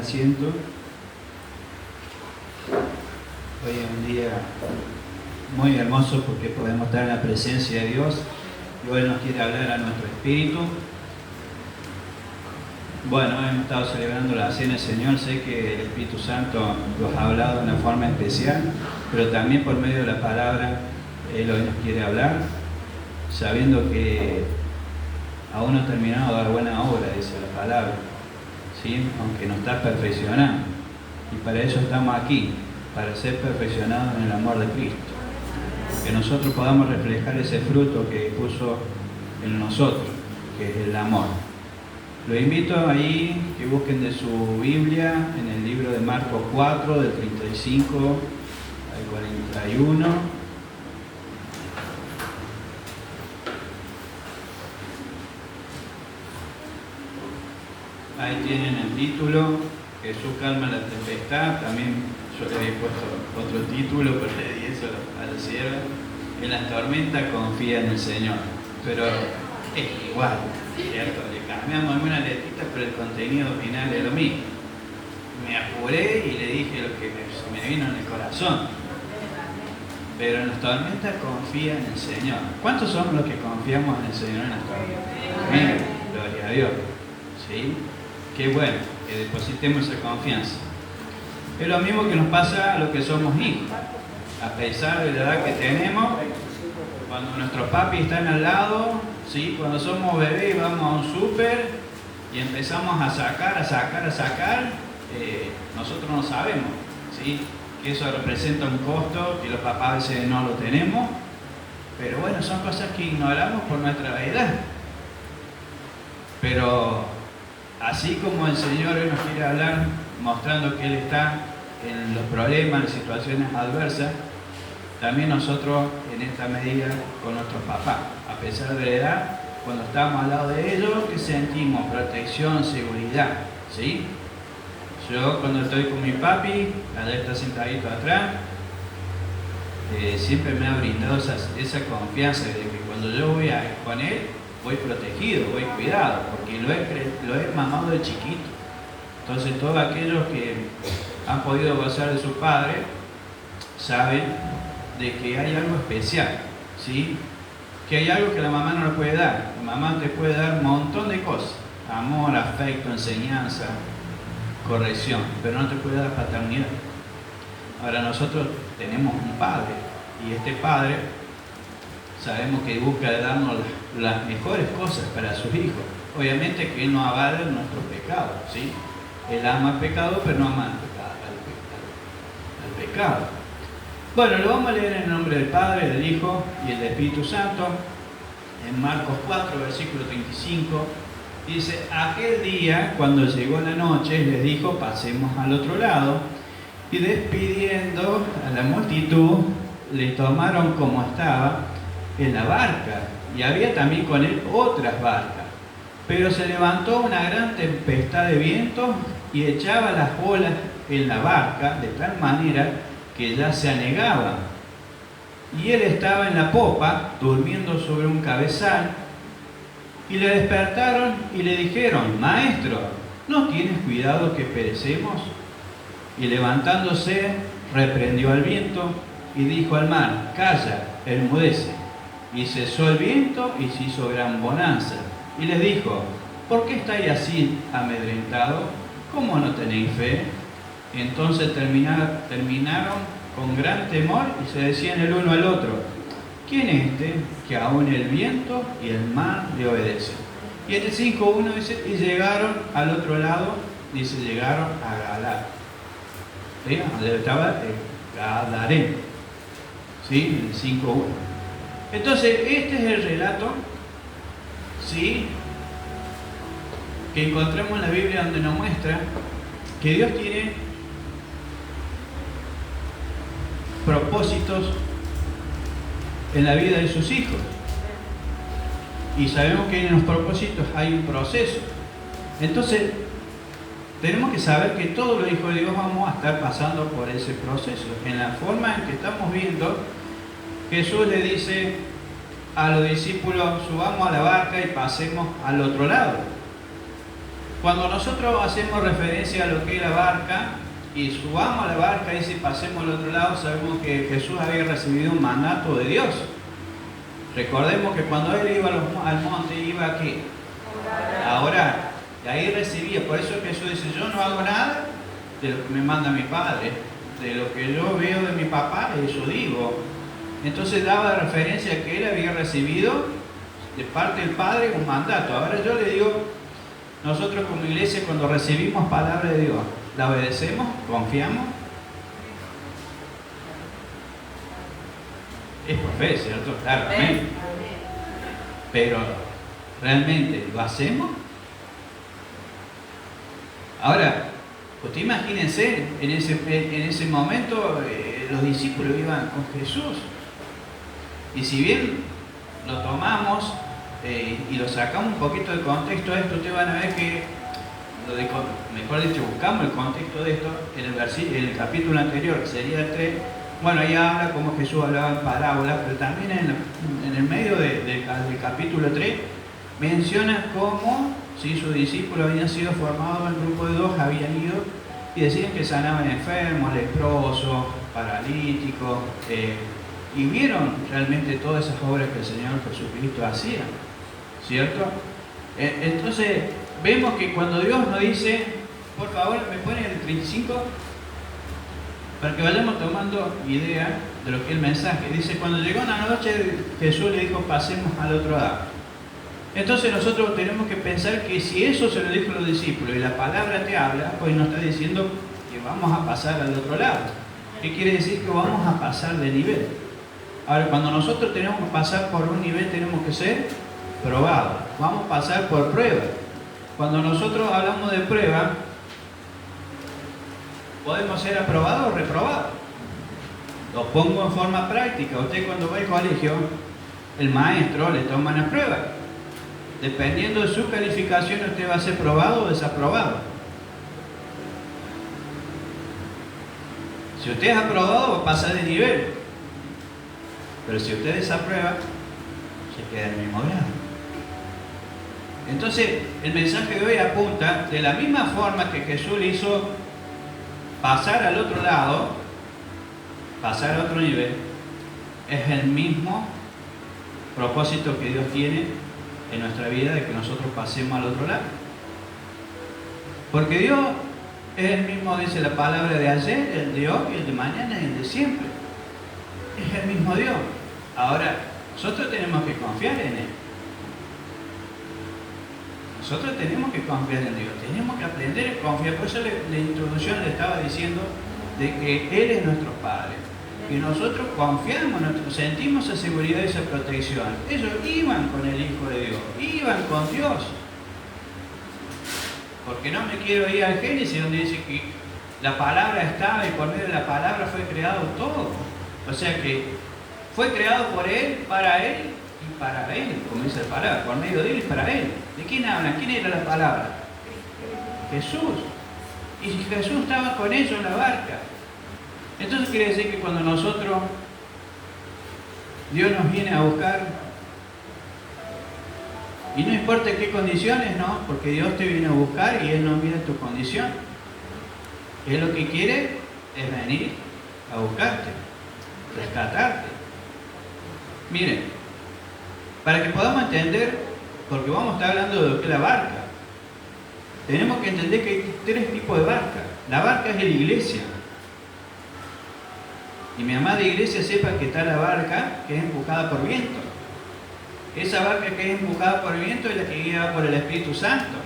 asiento. Hoy es un día muy hermoso porque podemos estar en la presencia de Dios y hoy nos quiere hablar a nuestro espíritu. Bueno, hemos estado celebrando la Cena del Señor. Sé que el Espíritu Santo nos ha hablado de una forma especial, pero también por medio de la palabra Él hoy nos quiere hablar, sabiendo que aún no ha terminado de dar buena obra, dice la palabra, ¿sí? Aunque no está perfeccionando. Y para eso estamos aquí, para ser perfeccionados en el amor de Cristo. Que nosotros podamos reflejar ese fruto que puso en nosotros, que es el amor. Los invito ahí que busquen de su Biblia en el libro de Marcos 4, del 35 al 41. Ahí tienen el título, Jesús calma la tempestad. También yo le había puesto otro título, pero le di eso a la sierva. En las tormentas confía en el Señor. Pero es igual, ¿cierto? Le cambiamos alguna letrita, pero el contenido final es lo mismo. Me apuré y le dije lo que se me vino en el corazón. Pero en las tormentas confía en el Señor. ¿Cuántos somos los que confiamos en el Señor en las tormentas? Amén. Gloria a Dios. ¿Sí? Qué bueno que depositemos esa confianza. Es lo mismo que nos pasa a los que somos hijos. A pesar de la edad que tenemos, cuando nuestros papis están al lado, ¿sí? Cuando somos bebés y vamos a un súper y empezamos a sacar, nosotros no sabemos, ¿sí? Que eso representa un costo, que los papás a veces no lo tenemos, pero bueno, son cosas que ignoramos por nuestra edad. Pero así como el Señor hoy nos quiere hablar, mostrando que Él está en los problemas, en situaciones adversas, también nosotros en esta medida con nuestros papás, a pesar de la edad, cuando estamos al lado de ellos, que sentimos protección, seguridad, ¿sí? Yo cuando estoy con mi papi, allá está sentadito atrás, siempre me ha brindado esa confianza de que cuando yo voy con él, voy protegido, voy cuidado, porque lo he mamado de chiquito. Entonces todos aquellos que han podido gozar de su padre saben de que hay algo especial, ¿sí? Que hay algo que la mamá no le puede dar. La mamá te puede dar un montón de cosas: amor, afecto, enseñanza, corrección, pero no te puede dar paternidad. Ahora nosotros tenemos un padre, y este padre sabemos que busca darnos las mejores cosas para sus hijos. Obviamente que Él no avala nuestros pecados, ¿sí? Él ama al pecado, pero no ama al pecado. Bueno, lo vamos a leer en el nombre del Padre, del Hijo y del Espíritu Santo. En Marcos 4, versículo 35, dice: aquel día, cuando llegó la noche, les dijo: pasemos al otro lado. Y despidiendo a la multitud, le tomaron como estaba en la barca, y había también con él otras barcas. Pero se levantó una gran tempestad de viento y echaba las olas en la barca de tal manera que ya se anegaban. Y él estaba en la popa, durmiendo sobre un cabezal, y le despertaron y le dijeron: Maestro, ¿no tienes cuidado que perecemos? Y levantándose, reprendió al viento y dijo al mar: Calla, enmudece. Y cesó el viento y se hizo gran bonanza. Y les dijo: ¿por qué estáis así amedrentados? ¿Cómo no tenéis fe? Entonces terminaron con gran temor y se decían el uno al otro: ¿quién es este que aún el viento y el mar le obedecen? Y en el 5.1 dice: y llegaron al otro lado, dice, llegaron a Gadara. ¿Sí? Donde estaba Gadarén. ¿Sí? En el 5.1. Entonces, este es el relato, ¿sí?, que encontramos en la Biblia, donde nos muestra que Dios tiene propósitos en la vida de sus hijos. Y sabemos que en los propósitos hay un proceso. Entonces, tenemos que saber que todos los hijos de Dios vamos a estar pasando por ese proceso. En la forma en que estamos viendo, Jesús le dice a los discípulos: subamos a la barca y pasemos al otro lado. Cuando nosotros hacemos referencia a lo que es la barca y subamos a la barca y si pasemos al otro lado, sabemos que Jesús había recibido un mandato de Dios. Recordemos que cuando Él iba al monte, iba aquí a orar. Y ahí recibía. Por eso Jesús dice, yo no hago nada de lo que me manda mi Padre. De lo que yo veo de mi papá, eso digo. Entonces daba referencia a que Él había recibido de parte del Padre un mandato. Ahora yo le digo, nosotros como iglesia cuando recibimos palabra de Dios, ¿la obedecemos? ¿Confiamos? Es por fe, ¿cierto? Claro, amén. Pero, ¿realmente lo hacemos? Ahora, usted imagínense, en ese momento los discípulos iban con Jesús. Y si bien lo tomamos y lo sacamos un poquito del contexto de esto, ustedes van a ver que, mejor dicho, buscamos el contexto de esto en el capítulo anterior, que sería el 3. Bueno, ahí habla como Jesús hablaba en parábolas, pero también en el medio del capítulo 3 menciona cómo sus discípulos habían sido formados en grupo de 2, habían ido y decían que sanaban enfermos, leprosos, paralíticos, y vieron realmente todas esas obras que el Señor Jesucristo hacía, ¿cierto? Entonces vemos que cuando Dios nos dice, por favor, me ponen el 35, para que vayamos tomando idea de lo que es el mensaje. Dice, cuando llegó la noche, Jesús le dijo, pasemos al otro lado. Entonces nosotros tenemos que pensar que si eso se lo dijo a los discípulos y la palabra te habla, pues nos está diciendo que vamos a pasar al otro lado. ¿Qué quiere decir? Que vamos a pasar de nivel. Ahora, cuando nosotros tenemos que pasar por un nivel, tenemos que ser probados. Vamos a pasar por prueba. Cuando nosotros hablamos de prueba, podemos ser aprobados o reprobados. Lo pongo en forma práctica. Usted cuando va al colegio, el maestro le toma una prueba. Dependiendo de su calificación, usted va a ser probado o desaprobado. Si usted es aprobado, va a pasar de nivel. Pero si usted desaprueba, se queda en el mismo grado. Entonces, el mensaje de hoy apunta de la misma forma que Jesús le hizo pasar al otro lado, pasar a otro nivel, es el mismo propósito que Dios tiene en nuestra vida de que nosotros pasemos al otro lado. Porque Dios es el mismo, dice la palabra, de ayer, el de hoy, el de mañana y el de siempre. Es el mismo Dios. Ahora, nosotros tenemos que confiar en Él. Nosotros tenemos que confiar en Dios. Tenemos que aprender a confiar. Por eso la introducción le estaba diciendo de que Él es nuestro Padre. Y nosotros confiamos, sentimos esa seguridad y esa protección. Ellos iban con el Hijo de Dios, iban con Dios. Porque no me quiero ir al Génesis donde dice que la palabra estaba y por medio de la palabra fue creado todo. O sea que fue creado por Él, para Él y para Él, como dice la palabra, por medio de Él y para Él. ¿De quién hablan? ¿Quién era la palabra? Jesús. Y Jesús estaba con ellos en la barca. Entonces quiere decir que cuando nosotros, Dios nos viene a buscar, y no importa qué condiciones, no, porque Dios te viene a buscar y Él no mira tu condición. Él lo que quiere es venir a buscarte, rescatarte. Miren, para que podamos entender, porque vamos a estar hablando de lo que es la barca, tenemos que entender que hay 3 tipos de barca. La barca es la iglesia. Y mi amada iglesia sepa que está la barca que es empujada por viento. Esa barca que es empujada por el viento es la que guía por el Espíritu Santo.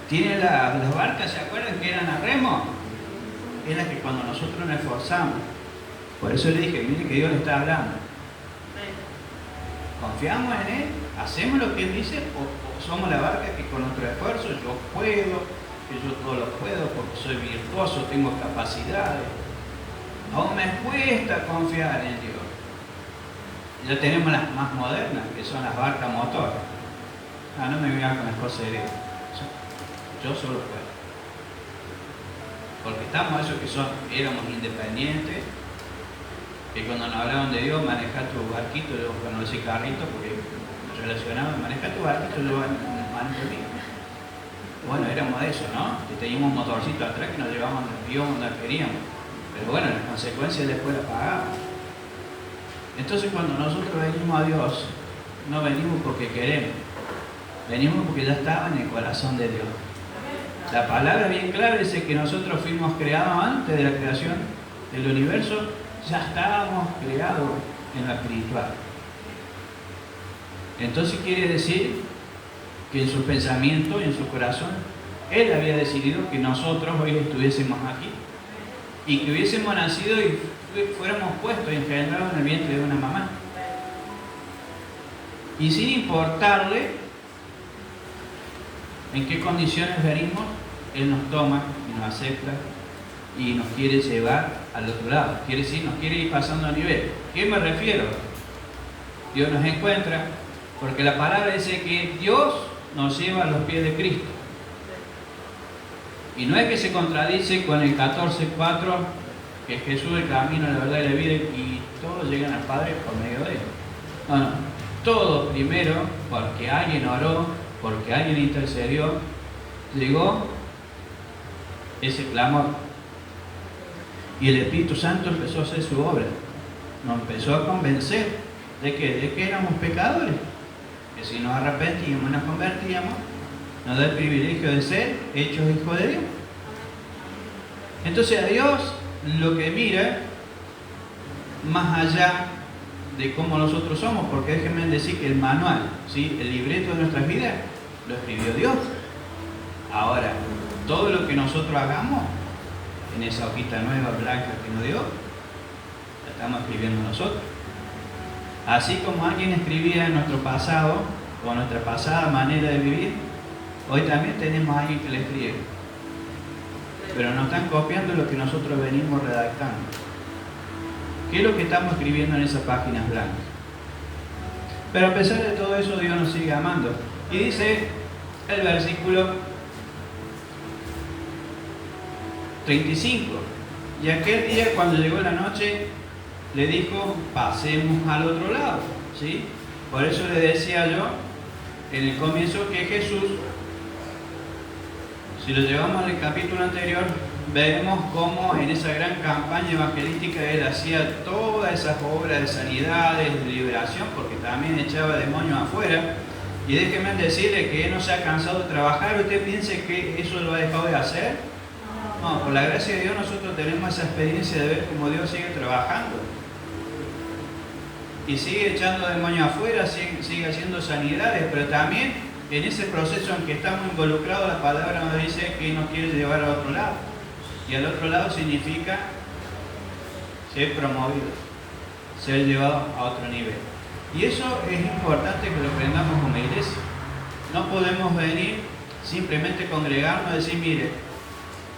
Tiene las barcas, ¿se acuerdan que eran a remo? Es la que cuando nosotros nos esforzamos. Por eso le dije, mire que Dios le está hablando. ¿Confiamos en Él? ¿Hacemos lo que Él dice? ¿O somos la barca que con nuestro esfuerzo yo puedo, que yo todo lo puedo porque soy virtuoso, tengo capacidades? Aún me cuesta confiar en Dios. Ya tenemos las más modernas, que son las barcas motor. No me vengan con las cosas de Dios. Yo solo puedo. Porque estamos esos que éramos independientes, que cuando nos hablaban de Dios, manejar tu barquito, yo no decía carrito, porque me relacionaba, manejar tu barquito, yo manejo el mío. Bueno, éramos de eso, ¿no? Que teníamos un motorcito atrás que nos llevábamos donde queríamos. Pero bueno, las consecuencias después las pagamos. Entonces cuando nosotros venimos a Dios, no venimos porque queremos, venimos porque ya estaba en el corazón de Dios. La palabra bien clara dice que nosotros fuimos creados antes de la creación del universo, ya estábamos creados en lo espiritual. Entonces quiere decir que en su pensamiento y en su corazón, Él había decidido que nosotros hoy estuviésemos aquí y que hubiésemos nacido y fuéramos puestos y engendrados en el vientre de una mamá. Y sin importarle en qué condiciones venimos, Él nos toma y nos acepta y nos quiere llevar al otro lado. Quiere decir, nos quiere ir pasando a nivel. ¿A qué me refiero? Dios nos encuentra, porque la palabra dice que Dios nos lleva a los pies de Cristo. Y no es que se contradice con el 14:4, que Jesús es el camino, la verdad y la vida, y todos llegan al Padre por medio de Él. No, no. Todo primero, porque alguien oró, porque alguien intercedió, llegó ese clamor. Y el Espíritu Santo empezó a hacer su obra. Nos empezó a convencer de que éramos pecadores. Que si nos arrepentíamos y nos convertíamos, nos da el privilegio de ser hechos hijos de Dios. Entonces a Dios lo que mira, más allá de cómo nosotros somos, porque déjenme decir que el manual, ¿sí?, el libreto de nuestras vidas, lo escribió Dios. Ahora, todo lo que nosotros hagamos, en esa hojita nueva, blanca que nos dio, la estamos escribiendo nosotros. Así como alguien escribía en nuestro pasado, o nuestra pasada manera de vivir, hoy también tenemos a alguien que le escribe. Pero nos están copiando lo que nosotros venimos redactando. ¿Qué es lo que estamos escribiendo en esas páginas blancas? Pero a pesar de todo eso, Dios nos sigue amando. Y dice el versículo 35. Y aquel día, cuando llegó la noche, le dijo, pasemos al otro lado. ¿Sí? Por eso le decía yo en el comienzo que Jesús, si lo llevamos al capítulo anterior, vemos cómo en esa gran campaña evangelística Él hacía todas esas obras de sanidades, de liberación, porque también echaba demonios afuera. Y déjenme decirle que Él no se ha cansado de trabajar. ¿Usted piensa que eso lo ha dejado de hacer? No, por la gracia de Dios nosotros tenemos esa experiencia de ver cómo Dios sigue trabajando. Y sigue echando demonios afuera, sigue haciendo sanidades, pero también en ese proceso en que estamos involucrados, la palabra nos dice que nos quiere llevar al otro lado. Y al otro lado significa ser promovido, ser llevado a otro nivel. Y eso es importante que lo aprendamos como iglesia. No podemos venir simplemente congregarnos y decir, mire,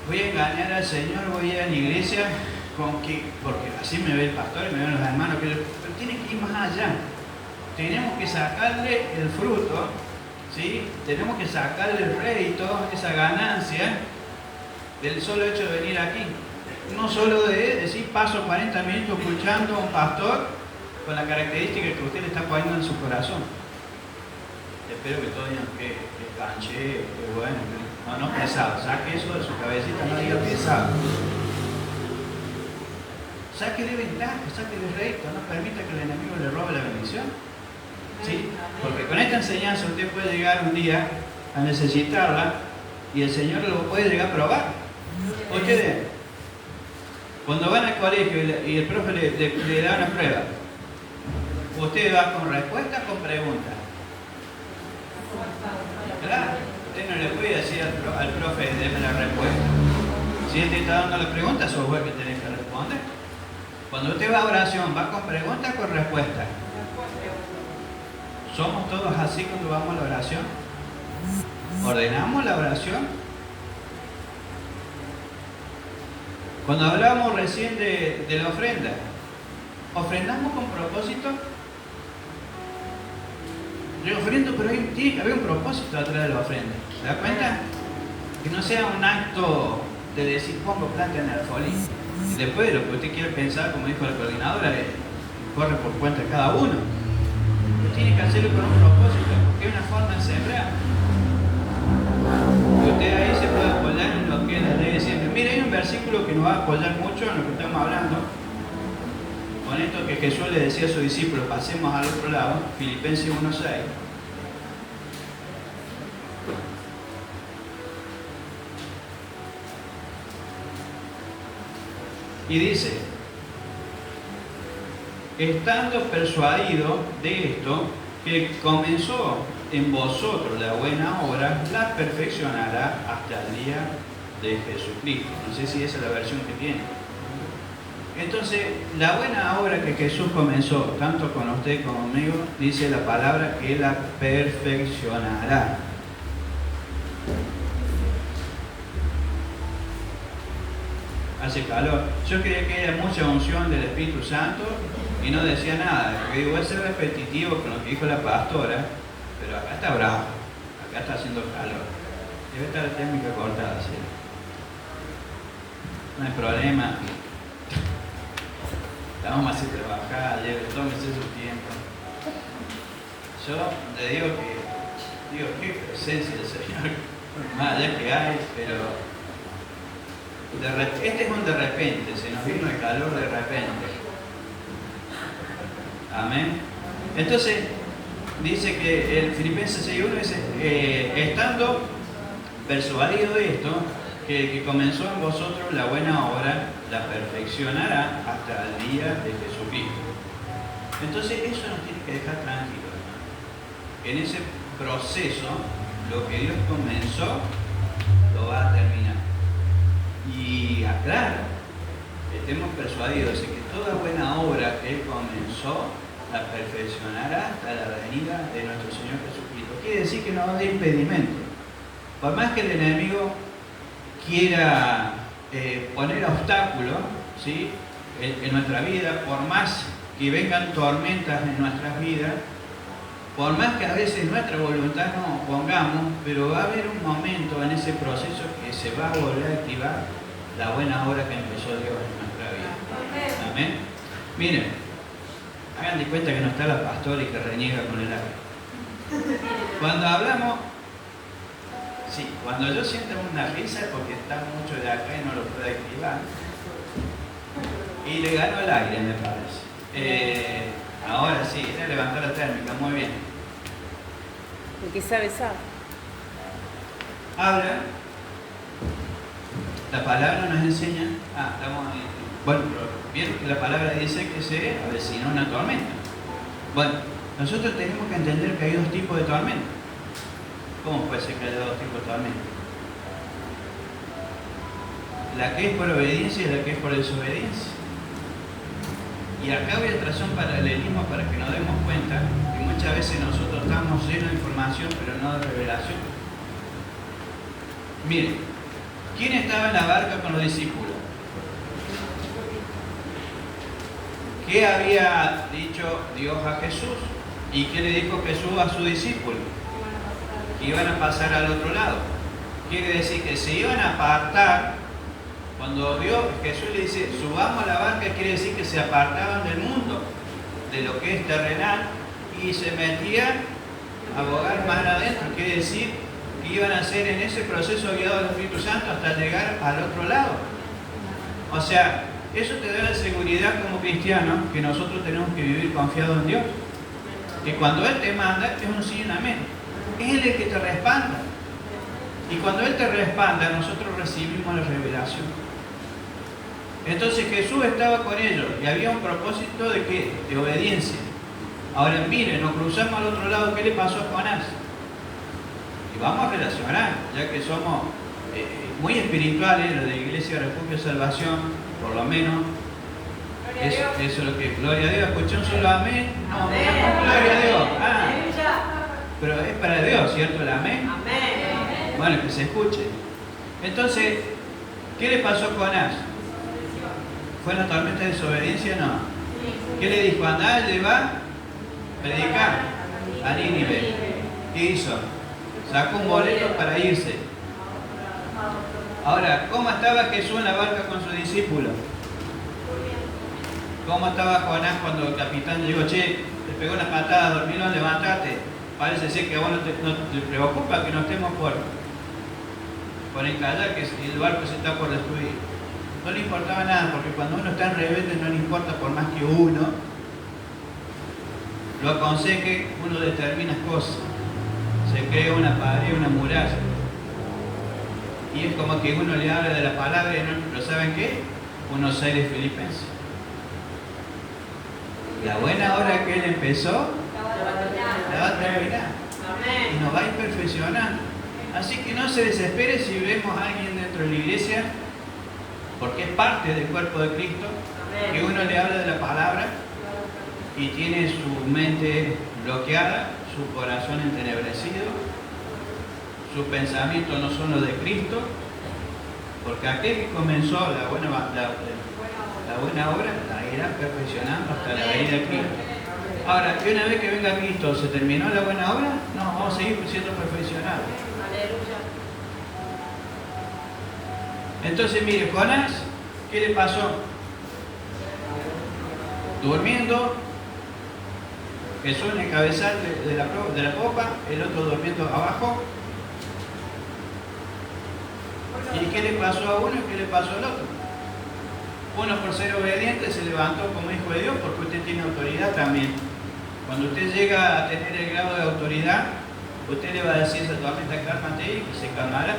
voy a engañar al Señor, voy a ir a la iglesia, porque así me ve el pastor y me ven los hermanos, pero tiene que ir más allá. Tenemos que sacarle el fruto, ¿sí? Tenemos que sacarle el rédito, esa ganancia, del solo hecho de venir aquí. No solo de decir paso 40 minutos escuchando a un pastor con la característica que usted le está poniendo en su corazón. Espero que todos digan que canché, que bueno, no pesado. Saque eso de su cabecita, no diga pesado. Saque de ventaja, saque de rédito, no permita que el enemigo le robe la bendición. ¿Sí? Porque con esta enseñanza usted puede llegar un día a necesitarla y el Señor lo puede llegar a probar. Ustedes, cuando van al colegio y el profe le da una prueba, ¿usted va con respuesta o con pregunta? Claro, usted no le puede decir al profe, déme la respuesta. Si él te está dando la pregunta, sos vos que tenés que responder. Cuando usted va a oración, ¿va con pregunta o con respuesta? ¿Somos todos así cuando vamos a la oración? ¿Ordenamos la oración? Cuando hablábamos recién de la ofrenda, ¿ofrendamos con propósito? Yo ofrendo, pero tiene que haber un propósito atrás de la ofrenda. ¿Se da cuenta? Que no sea un acto de decir pongo plata en el folín. Y después de lo que usted quiere pensar, como dijo la coordinadora, corre por cuenta de cada uno. Pero tiene que hacerlo con un propósito, porque es una forma de sembrar. Y usted ahí se puede apoyar en lo que es la ley de siempre. Mire, hay un versículo que nos va a apoyar mucho en lo que estamos hablando. Con esto que Jesús le decía a sus discípulos, pasemos al otro lado, Filipenses 1:6. Y dice, estando persuadido de esto, que comenzó en vosotros la buena obra, la perfeccionará hasta el día de Jesucristo. No sé si esa es la versión que tiene. Entonces, la buena obra que Jesús comenzó, tanto con usted como conmigo, dice la palabra que la perfeccionará. Hace calor. Yo creía que era mucha unción del Espíritu Santo y no decía nada. Porque digo, voy a ser repetitivo con lo que dijo la pastora, pero acá está bravo, acá está haciendo calor. Debe estar la térmica cortada, ¿sí? No hay problema. La vamos a hacer trabajar, tómese su tiempo. Yo le digo qué presencia del Señor, más allá que hay, pero este es un de repente, se nos vino el calor de repente. Amén. Entonces, dice que el Filipenses 6:1 dice, estando persuadido de esto, que comenzó en vosotros la buena obra, la perfeccionará hasta el día de Jesucristo. Entonces, eso nos tiene que dejar tranquilos, hermano. En ese proceso, lo que Dios comenzó, lo va a terminar. Y aclaro, estemos persuadidos de que toda buena obra que Él comenzó, la perfeccionará hasta la venida de nuestro Señor Jesucristo. Quiere decir que no va a haber impedimento. Por más que el enemigo quiera poner obstáculos, ¿sí?, en nuestra vida, por más que vengan tormentas en nuestras vidas, por más que a veces nuestra voluntad no pongamos, pero va a haber un momento en ese proceso que se va a volver a activar la buena obra que empezó Dios en nuestra vida. Amén. Miren, hagan de cuenta que no está la pastora y que reniega con el aire. Cuando hablamos, sí, cuando yo siento una risa es porque está mucho de acá y no lo puedo activar. Y le gano el aire, me parece. Ahora sí, levantó la térmica, muy bien. El que sabe, sabe. Habla. La palabra nos enseña. Estamos ahí. Bueno, bien, la palabra dice que se avecina una tormenta. Bueno, nosotros tenemos que entender que hay dos tipos de tormenta. ¿Cómo puede ser que haya dos tipos de tormenta? La que es por obediencia y la que es por desobediencia. Y acá voy a trazar un paralelismo para que nos demos cuenta que muchas veces nosotros estamos llenos de información pero no de revelación. Miren, ¿quién estaba en la barca con los discípulos? ¿Qué había dicho Dios a Jesús? ¿Y qué le dijo Jesús a sus discípulos? Que iban a pasar al otro lado. Quiere decir que se iban a apartar. Cuando Jesús le dice, subamos a la barca, quiere decir que se apartaban del mundo, de lo que es terrenal, y se metían a bogar más adentro. Quiere decir que iban a ser en ese proceso guiado del Espíritu Santo hasta llegar al otro lado. O sea, eso te da la seguridad como cristiano que nosotros tenemos que vivir confiados en Dios. Que cuando Él te manda, es un sí y un amén. Es Él el que te respalda. Y cuando Él te respalda, nosotros recibimos la revelación. Entonces Jesús estaba con ellos y había un propósito de ¿qué? De obediencia. Ahora miren, nos cruzamos al otro lado, ¿qué le pasó a Jonás? Y vamos a relacionar, ya que somos muy espirituales, los de Iglesia Refugio Salvación, por lo menos. Eso es lo que, gloria a Dios, escuché un solo amén. No, amén. Gloria a Dios. Pero es para Dios, ¿cierto? El amén. Amén. Bueno, que se escuche. Entonces, ¿qué le pasó a Jonás? ¿Fue una tormenta de desobediencia? No. ¿Qué le dijo? Andá, lleva, predicar a Nínive. ¿Qué hizo? Sacó un boleto para irse. Ahora, ¿cómo estaba Jesús en la barca con sus discípulos? ¿Cómo estaba Jonás cuando el capitán llegó? Che, te pegó una patada, dormilón, levantate. Parece ser que a vos no te preocupa que no estemos por con el kayak y el barco se está por destruir. No le importaba nada, porque cuando uno está en rebelde no le importa por más que uno lo aconseje, uno determina cosas. Se crea una pared, una muralla. Y es como que uno le habla de la palabra y no, ¿pero saben qué? Unos seres filipenses. La buena hora que él empezó, la va a terminar. Y nos va a ir perfeccionando. Así que no se desespere si vemos a alguien dentro de la iglesia, porque es parte del cuerpo de Cristo, que uno le habla de la palabra y tiene su mente bloqueada, su corazón entenebrecido, sus pensamientos no son los de Cristo, porque aquel que comenzó la buena obra la irá perfeccionando hasta la venida de Cristo. Ahora, que una vez que venga Cristo se terminó la buena obra, no, vamos a seguir siendo perfeccionados. Entonces, mire, Jonás, ¿qué le pasó? Durmiendo, Jesús en el cabezal de la popa, el otro durmiendo abajo. ¿Y qué le pasó a uno y qué le pasó al otro? Uno, por ser obediente, se levantó como hijo de Dios, porque usted tiene autoridad también. Cuando usted llega a tener el grado de autoridad, usted le va a decir esa tormenta, cálmate y se calmará.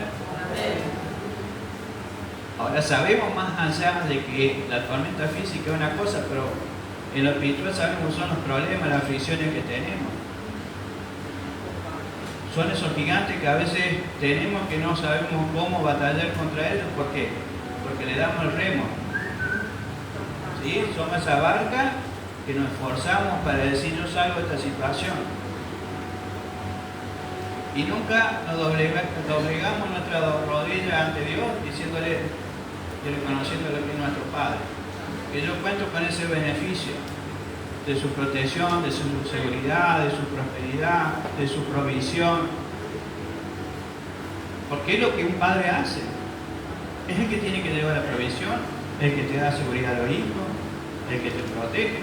Ahora sabemos más allá de que la tormenta física es una cosa, pero en lo espiritual sabemos son los problemas, las aflicciones que tenemos. Son esos gigantes que a veces tenemos que no sabemos cómo batallar contra ellos. ¿Por qué? Porque le damos el remo. ¿Sí? Somos esa barca que nos esforzamos para decir yo salgo de esta situación. Y nunca nos doblegamos nuestra rodilla ante Dios diciéndole y reconociendo lo que es nuestro Padre. Que yo cuento con ese beneficio de su protección, de su seguridad, de su prosperidad, de su provisión. Porque es lo que un padre hace. Es el que tiene que llevar la provisión, el que te da seguridad a los hijos, el que te protege.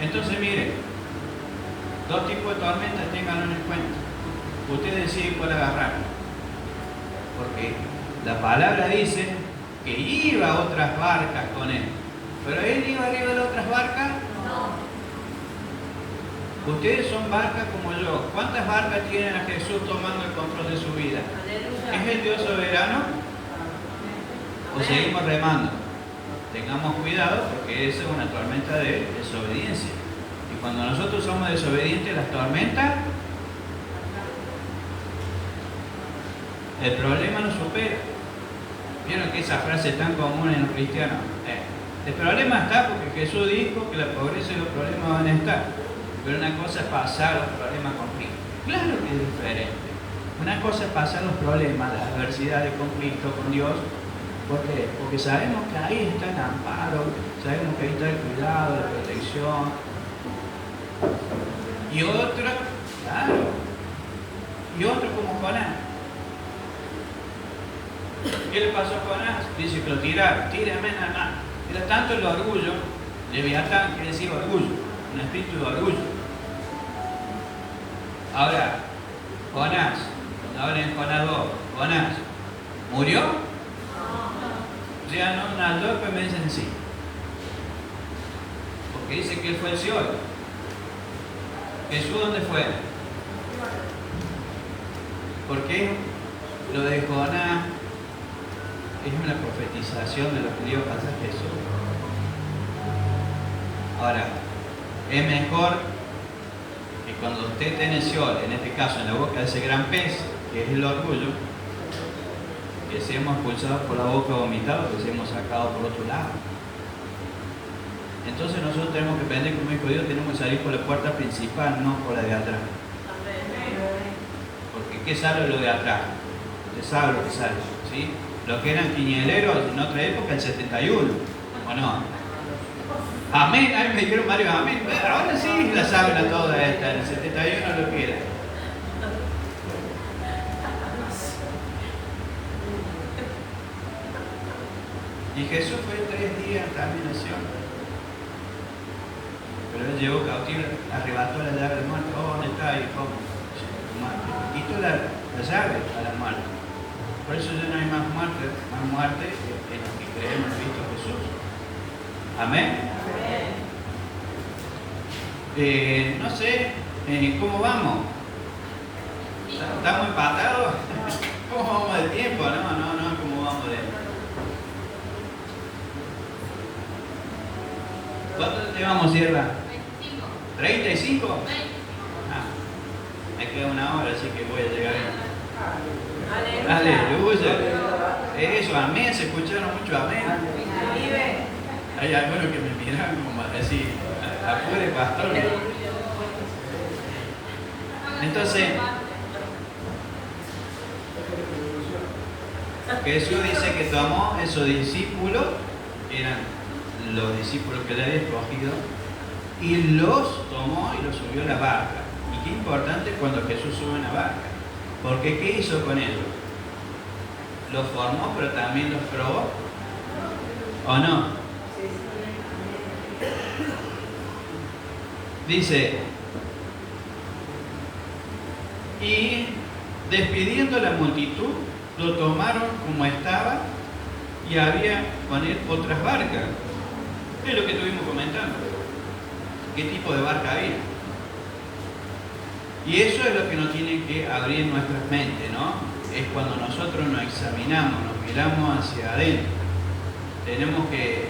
Entonces, mire, dos tipos de tormentas, ténganlo en cuenta. Usted decide cuál agarrar. Porque la palabra dice que iba a otras barcas con él. ¿Pero él iba arriba de otras barcas? No. Ustedes son barcas como yo. ¿Cuántas barcas tienen a Jesús tomando el control de su vida? ¿Es el Dios soberano? ¿O seguimos remando? Tengamos cuidado porque esa es una tormenta de desobediencia. Y cuando nosotros somos desobedientes, las tormentas, el problema nos supera. ¿Vieron que esa frase es tan común en los cristianos? El problema está porque Jesús dijo que la pobreza y los problemas van a estar. Pero una cosa es pasar los problemas con Cristo. Claro que es diferente. Una cosa es pasar los problemas, las adversidades con Cristo, con Dios. ¿Por qué? Porque sabemos que ahí está el amparo, sabemos que ahí está el cuidado, la protección. Y otro, claro, y otro como Jonás. ¿Qué le pasó a Jonás? Dice que lo tiraron, tírame nada más. Era tanto el orgullo, Leviatán quiere decir orgullo, un espíritu de orgullo. Ahora, Jonás, ahora en Jonás 2, Jonás, ¿murió? Ya no nadó, pero me dicen sí. Porque dice que él fue el Seol. ¿Jesús dónde fue? ¿Por qué? Lo de Jonás es una profetización de lo que le iba a pasar a Jesús. Ahora, es mejor que cuando usted esté en el Seol, en este caso en la boca de ese gran pez, que es el orgullo, que seamos expulsados por la boca vomitado, que seamos sacados por otro lado. Entonces nosotros tenemos que aprender como hijo de Dios, tenemos que salir por la puerta principal, no por la de atrás. Porque ¿qué sale lo de atrás? Usted sabe lo que sale, ¿sí? Los que eran quiñeleros en otra época, el 71, ¿o no? Amén, a mí me dijeron varios amén. Bueno, ahora sí la saben a todas estas, el 71 lo que era. Y Jesús fue 3 días también a Sion. Pero él llevó cautivo, arrebató la llave del muerto. Oh, ¿dónde está? Y cómo. muerte, quitó la llave a la muerte. Por eso ya no hay más muerte en los que creemos en Cristo Jesús. Amén. No sé, ¿cómo vamos? ¿Estamos empatados? ¿Cómo vamos de tiempo? No, ¿cómo vamos de...? ¿Cuánto llevamos, sierva? 25. ¿35? Me queda una hora, así que voy a llegar bien. Aleluya. Eso, amén. Se escucharon mucho amén. Hay algunos que me miran como así, apure pastor. Entonces, Jesús dice que tomó esos discípulos, eran los discípulos que le había escogido, y los tomó y los subió a la barca. Y qué importante cuando Jesús sube a la barca, porque ¿qué hizo con ellos? Los formó, pero también los probó, ¿o no? Dice, y despidiendo la multitud, lo tomaron como estaba y había con él otras barcas. Es lo que estuvimos comentando. ¿Qué tipo de barca había? Y eso es lo que nos tiene que abrir nuestras mentes, ¿no? Es cuando nosotros nos examinamos, nos miramos hacia adentro. Tenemos que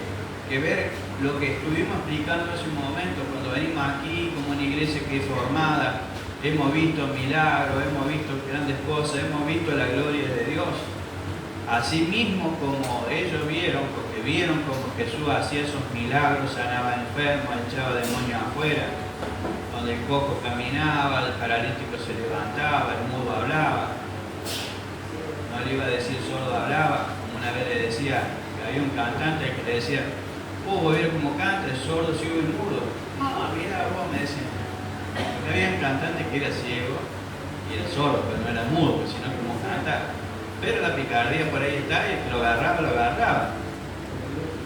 ver lo que estuvimos explicando hace un momento, cuando venimos aquí como una iglesia que es formada, hemos visto milagros, hemos visto grandes cosas, hemos visto la gloria de Dios. Así mismo como ellos vieron, porque vieron como Jesús hacía esos milagros, sanaba enfermos, echaba demonios afuera, donde el cojo caminaba, el paralítico se levantaba, el mudo hablaba. No le iba a decir sordo hablaba, como una vez le decía, que había un cantante que le decía, voy a ver cómo canta, el sordo, ciego y mudo. Mira vos, me decían. Porque había un cantante que era ciego y era sordo, pero no era mudo, sino como cantaba. Pero la picardía por ahí está, y el que lo agarraba.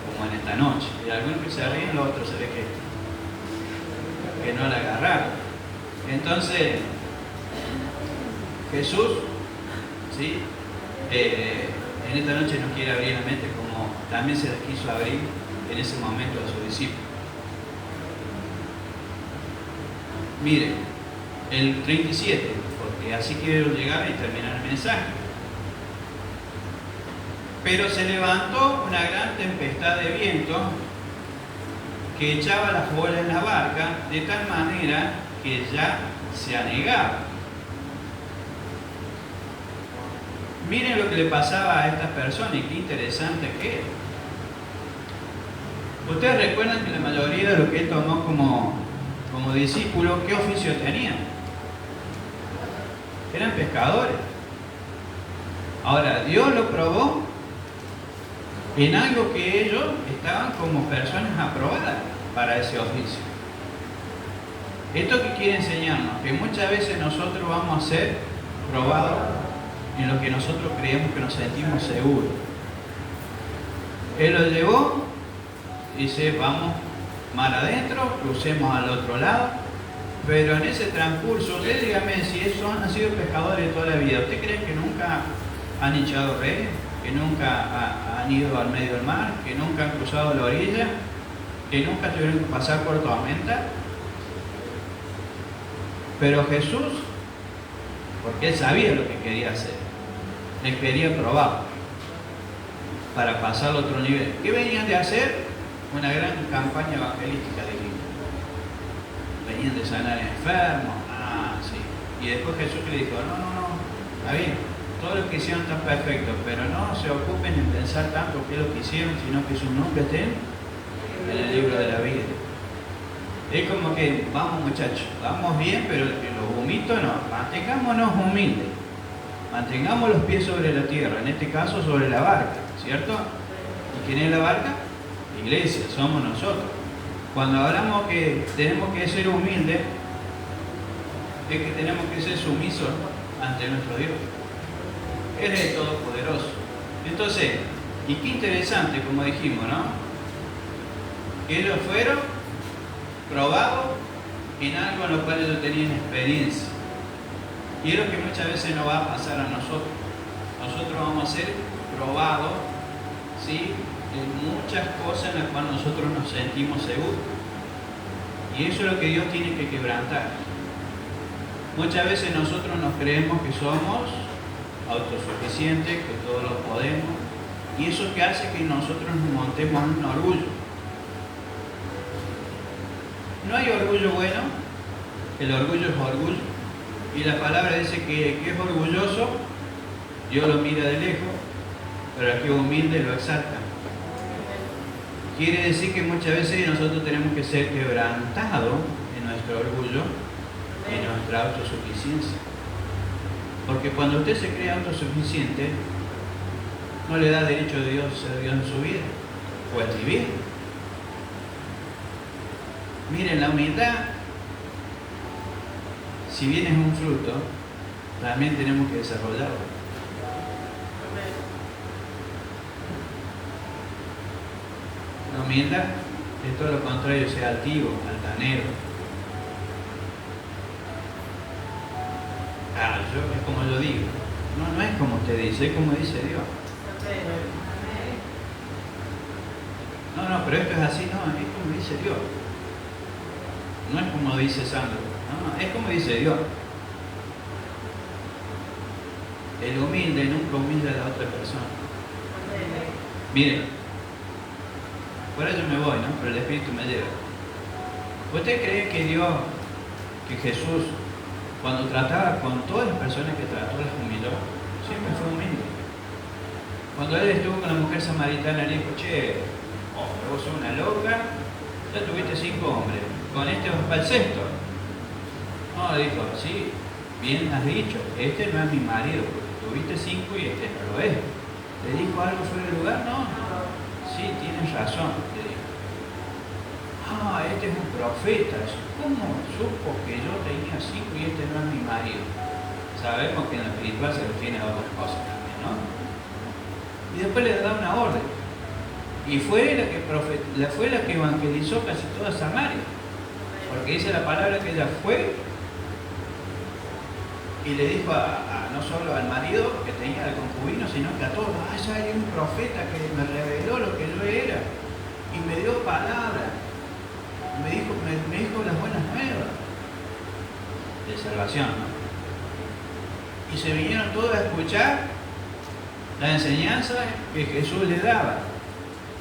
Como en esta noche. Y algunos que se ríen, los otros se ve que no la agarraron. Entonces, Jesús, ¿sí? En esta noche nos quiere abrir la mente como también se las quiso abrir en ese momento a sus discípulos. Miren, el 37, porque así quiero llegar y terminar el mensaje. Pero se levantó una gran tempestad de viento que echaba las olas en la barca de tal manera que ya se anegaba. Miren lo que le pasaba a estas personas y qué interesante que es. Ustedes recuerdan que la mayoría de los que él tomó como discípulos, ¿qué oficio tenían? Eran pescadores. Ahora, Dios lo probó en algo que ellos estaban como personas aprobadas para ese oficio. ¿Esto qué quiere enseñarnos? Que muchas veces nosotros vamos a ser probados en lo que nosotros creemos que nos sentimos seguros. Él lo llevó, dice, vamos mar adentro, crucemos al otro lado, pero en ese transcurso, usted dígame si esos han sido pescadores toda la vida, ¿usted cree que nunca han echado redes? ¿Que nunca han ido al medio del mar? ¿Que nunca han cruzado la orilla? ¿Que nunca tuvieron que pasar por tormenta? Pero Jesús, porque él sabía lo que quería hacer, él quería probar para pasar al otro nivel. ¿Qué venían de hacer? Una gran campaña evangelística de Cristo. Venían de sanar enfermos, sí. Y después Jesús le dijo, no, está bien, todo lo que hicieron está perfecto, pero no se ocupen en pensar tanto qué es lo que hicieron, sino que sus nombres estén en el libro de la vida. Es como que, vamos muchachos, vamos bien, pero que los vomitos no, mantengámonos humildes, mantengamos los pies sobre la tierra, en este caso sobre la barca, ¿cierto? ¿Y quién es la barca? La iglesia, somos nosotros. Cuando hablamos que tenemos que ser humildes, es que tenemos que ser sumisos ante nuestro Dios. Él es el Todopoderoso. Entonces, y qué interesante, como dijimos, ¿no? Que ellos fueron probados en algo en lo cual ellos tenían experiencia. Y es lo que muchas veces nos va a pasar a nosotros. Nosotros vamos a ser probados, ¿sí?, en muchas cosas en las cuales nosotros nos sentimos seguros. Y eso es lo que Dios tiene que quebrantar. Muchas veces nosotros nos creemos que somos autosuficientes, que todo lo podemos, y eso que hace que nosotros nos montemos en un orgullo. No hay orgullo bueno, el orgullo es orgullo, y la palabra dice que es orgulloso, Dios lo mira de lejos, pero al que es humilde lo exalta. Quiere decir que muchas veces nosotros tenemos que ser quebrantados en nuestro orgullo, en nuestra autosuficiencia. Porque cuando usted se cree autosuficiente, no le da derecho a Dios ser Dios en su vida, o a vivir. Miren, la humildad, si bien es un fruto, también tenemos que desarrollarlo. La humildad es todo lo contrario, sea altivo, altanero. Es como yo digo. No es como usted dice, es como dice Dios. No, pero esto es así, no, es como dice Dios. No es como dice Sandro, no, es como dice Dios. El humilde nunca humilla a la otra persona. Miren, por eso me voy, ¿no? Pero el Espíritu me lleva. ¿Usted cree que Dios, que Jesús, cuando trataba con todas las personas que trató, las humilló? Siempre fue humilde. Cuando él estuvo con la mujer samaritana, le dijo, che, vos sos una loca, ya tuviste 5 hombres, con este vas para el sexto. No, le dijo, sí, bien has dicho, este no es mi marido, porque tuviste 5 y este no lo es. ¿Le dijo algo fuera de lugar? No. Sí, tienes razón, le dijo. Este es un profeta. ¿Cómo supo que yo tenía 5 y este no es mi marido? Sabemos que en lo espiritual se refiere a otras cosas también, ¿no? Y después le da una orden. Y fue la que evangelizó casi toda Samaria. Porque dice la palabra que ella fue y le dijo no solo al marido que tenía el concubino, sino que a todos, ya hay un profeta que me reveló lo que yo era y me dio palabra, me dijo las buenas nuevas de salvación, ¿no? Y se vinieron todos a escuchar la enseñanza que Jesús les daba.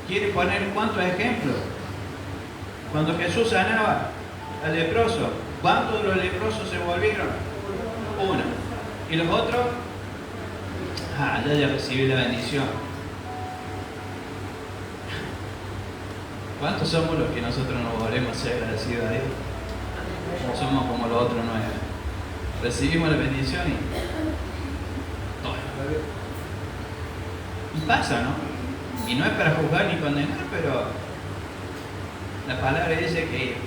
¿Quiere poner cuántos ejemplos? Cuando Jesús sanaba al leproso, ¿cuántos de los leprosos se volvieron? Uno. ¿Y los otros? Ya recibí la bendición. ¿Cuántos somos los que nosotros nos volvemos a ser agradecidos a Dios? Somos como los otros 9. Recibimos la bendición y pasa, ¿no? Y no es para juzgar ni condenar, pero la palabra dice que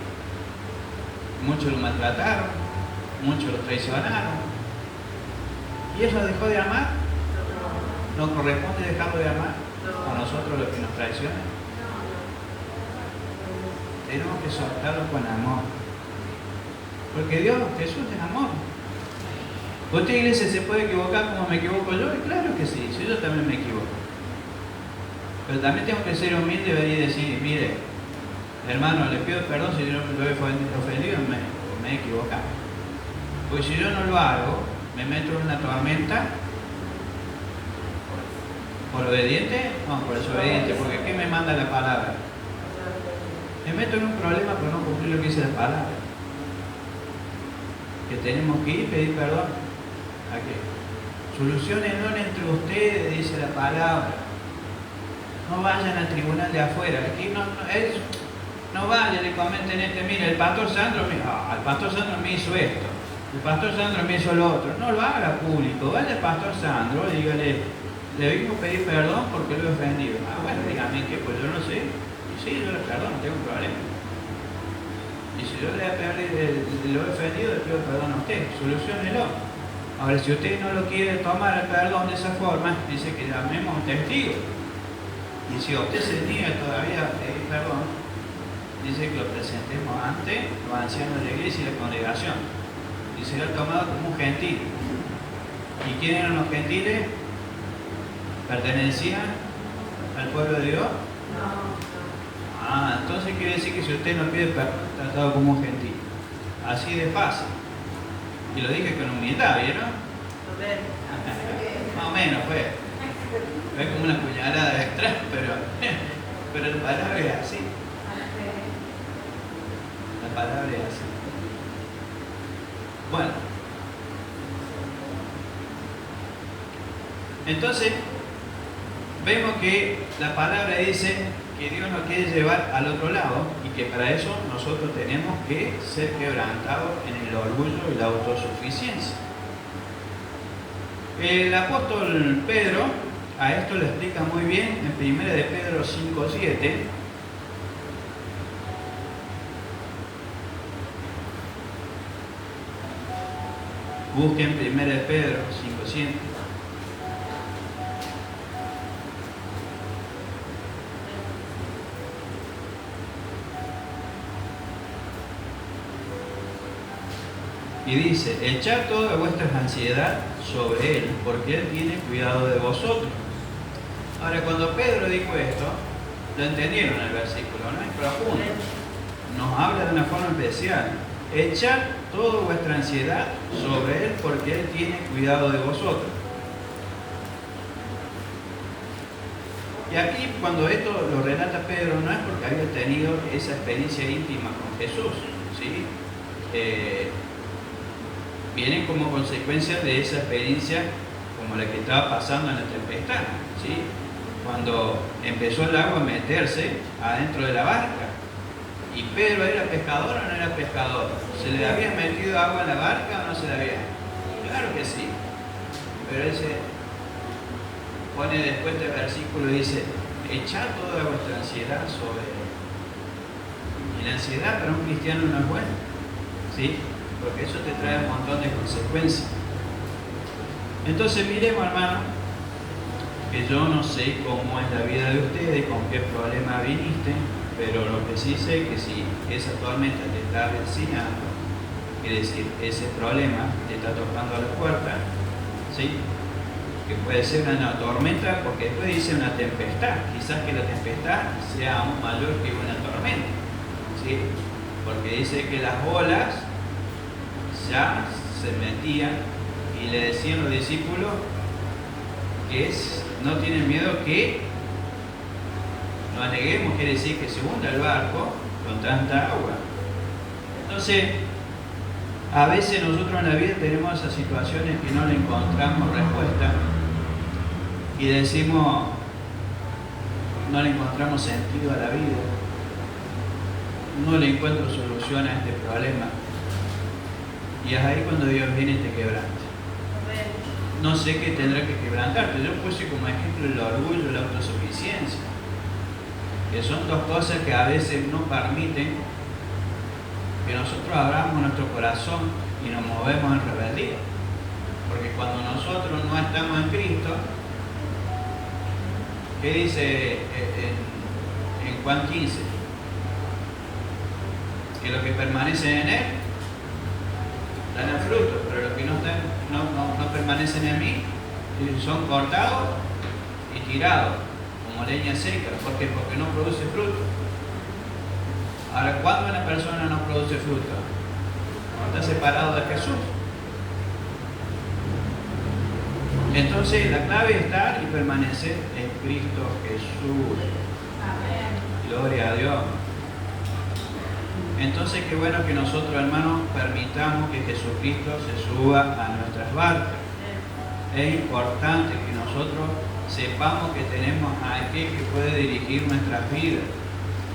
muchos lo maltrataron, muchos lo traicionaron. ¿Y eso dejó de amar? ¿No corresponde dejarlo de amar a nosotros los que nos traicionan? Tenemos que soltarlo con amor. Porque Dios, Jesús es amor. ¿Usted, iglesia, se puede equivocar como me equivoco yo? Y claro que sí, si yo también me equivoco. Pero también tengo que ser humilde y venir y decir, mire, hermano, le pido perdón si yo lo he ofendido, me he equivocado. Porque si yo no lo hago, me meto en una tormenta. ¿Por obediente? No, por desobediente, porque ¿qué me manda la palabra? Me meto en un problema por no cumplir lo que dice la palabra. Que tenemos que ir y pedir perdón. ¿A qué? Soluciónenlo entre ustedes, dice la palabra. No vayan al tribunal de afuera. Aquí no vayan y comenten mira, el pastor Sandro el pastor Sandro me hizo esto. El pastor Sandro me hizo lo otro. No lo haga público. Vaya al pastor Sandro y dígale, le vengo a pedir perdón porque lo he ofendido. Bueno, dígame que pues yo no sé. Y sí, yo le perdono, no tengo un problema. Y si yo lo he ofendido, le pido perdón a usted. Soluciónelo. Ahora, si usted no lo quiere tomar el perdón de esa forma, dice que llamemos a un testigo. Y si usted se niega todavía a pedir perdón, dice que lo presentemos ante los ancianos de la iglesia y la congregación. Y será tomado como un gentil. ¿Y quiénes eran los gentiles? ¿Pertenecían al pueblo de Dios? Ah, entonces quiere decir que si usted no pide perdón, es tratado como un gentil. Así de fácil. Y lo dije con humildad, ¿vieron? Más o menos fue. Fue como una puñalada extra, pero la palabra es así. La palabra es así. Bueno. Entonces, vemos que la palabra dice que Dios nos quiere llevar al otro lado y que para eso nosotros tenemos que ser quebrantados en el orgullo y la autosuficiencia. El apóstol Pedro a esto lo explica muy bien en 1 de Pedro 5:7. Busquen 1 de Pedro 5:7. Y dice, echad toda vuestra ansiedad sobre Él, porque Él tiene cuidado de vosotros. Ahora, cuando Pedro dijo esto, lo entendieron el versículo, ¿no? Es profundo. Nos habla de una forma especial. Echad toda vuestra ansiedad sobre Él, porque Él tiene cuidado de vosotros. Y aquí, cuando esto lo relata Pedro, no es porque había tenido esa experiencia íntima con Jesús, ¿sí? Viene como consecuencia de esa experiencia como la que estaba pasando en la tempestad, ¿sí? Cuando empezó el agua a meterse adentro de la barca. ¿Y Pedro era pescador o no era pescador? ¿Se le había metido agua en la barca o no se le había? Claro que sí. Pero él se pone después del versículo y dice, echad toda vuestra ansiedad sobre Él. Y la ansiedad para un cristiano no es buena, ¿sí? Porque eso te trae un montón de consecuencias. Entonces miremos, hermano, que yo no sé cómo es la vida de ustedes, con qué problema viniste, pero lo que sí sé es que si esa tormenta te está vecinando, quiere decir, ese problema te está tocando a la puerta, ¿sí? Que puede ser una tormenta, porque después dice una tempestad, quizás que la tempestad sea aún mayor que una tormenta, ¿sí? Porque dice que las olas ya se metían y le decían a los discípulos que no tienen miedo que no aneguemos, quiere decir que se hunda el barco con tanta agua. Entonces, a veces nosotros en la vida tenemos esas situaciones que no le encontramos respuesta y decimos, no le encontramos sentido a la vida, no le encuentro solución a este problema. Y es ahí cuando Dios viene y te quebranta. No sé qué tendrá que quebrantarte. Yo puse como ejemplo el orgullo y la autosuficiencia, que son dos cosas que a veces no permiten que nosotros abramos nuestro corazón y nos movemos en rebeldía. Porque cuando nosotros no estamos en Cristo, ¿qué dice en Juan 15? Que los que permanecen en Él dan el fruto, pero los que no permanecen en mí son cortados y tirados como leña seca. ¿Por qué? Porque no produce fruto. Ahora, ¿cuándo una persona no produce fruto? Cuando está separado de Jesús. Entonces la clave es estar y permanecer en Cristo Jesús. Amén. Gloria a Dios. Entonces, qué bueno que nosotros, hermanos, permitamos que Jesucristo se suba a nuestras barcas. Es importante que nosotros sepamos que tenemos a aquel que puede dirigir nuestras vidas,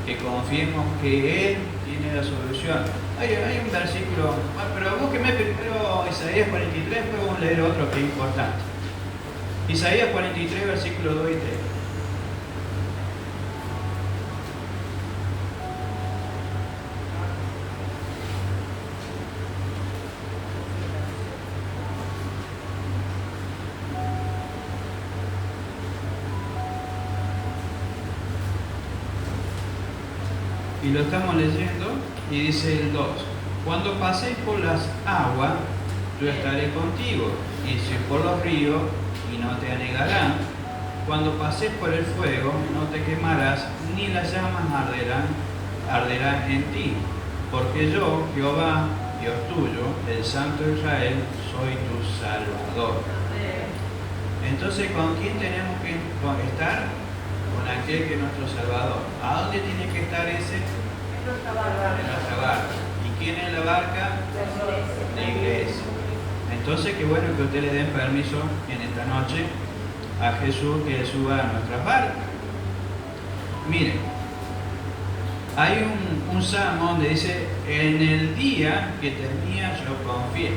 que confiemos que Él tiene la solución. Hay un versículo, pero búsqueme primero Isaías 43, después vamos a leer otro que es importante. Isaías 43, versículos 2 y 3. Y lo estamos leyendo y dice el 2: cuando paséis por las aguas, yo estaré contigo, y si por los ríos, y no te anegarán. Cuando pases por el fuego, no te quemarás, ni las llamas arderán en ti. Porque yo, Jehová, Dios tuyo, el Santo de Israel, soy tu Salvador. Entonces, ¿con quién tenemos que estar? Con aquel que es nuestro Salvador. ¿A dónde tiene que estar ese? En nuestra barca. ¿Y quién es la barca? La iglesia. Entonces, qué bueno que ustedes le den permiso en esta noche a Jesús que suba a nuestras barcas. Miren, hay un salmo donde dice: en el día que temía yo confié.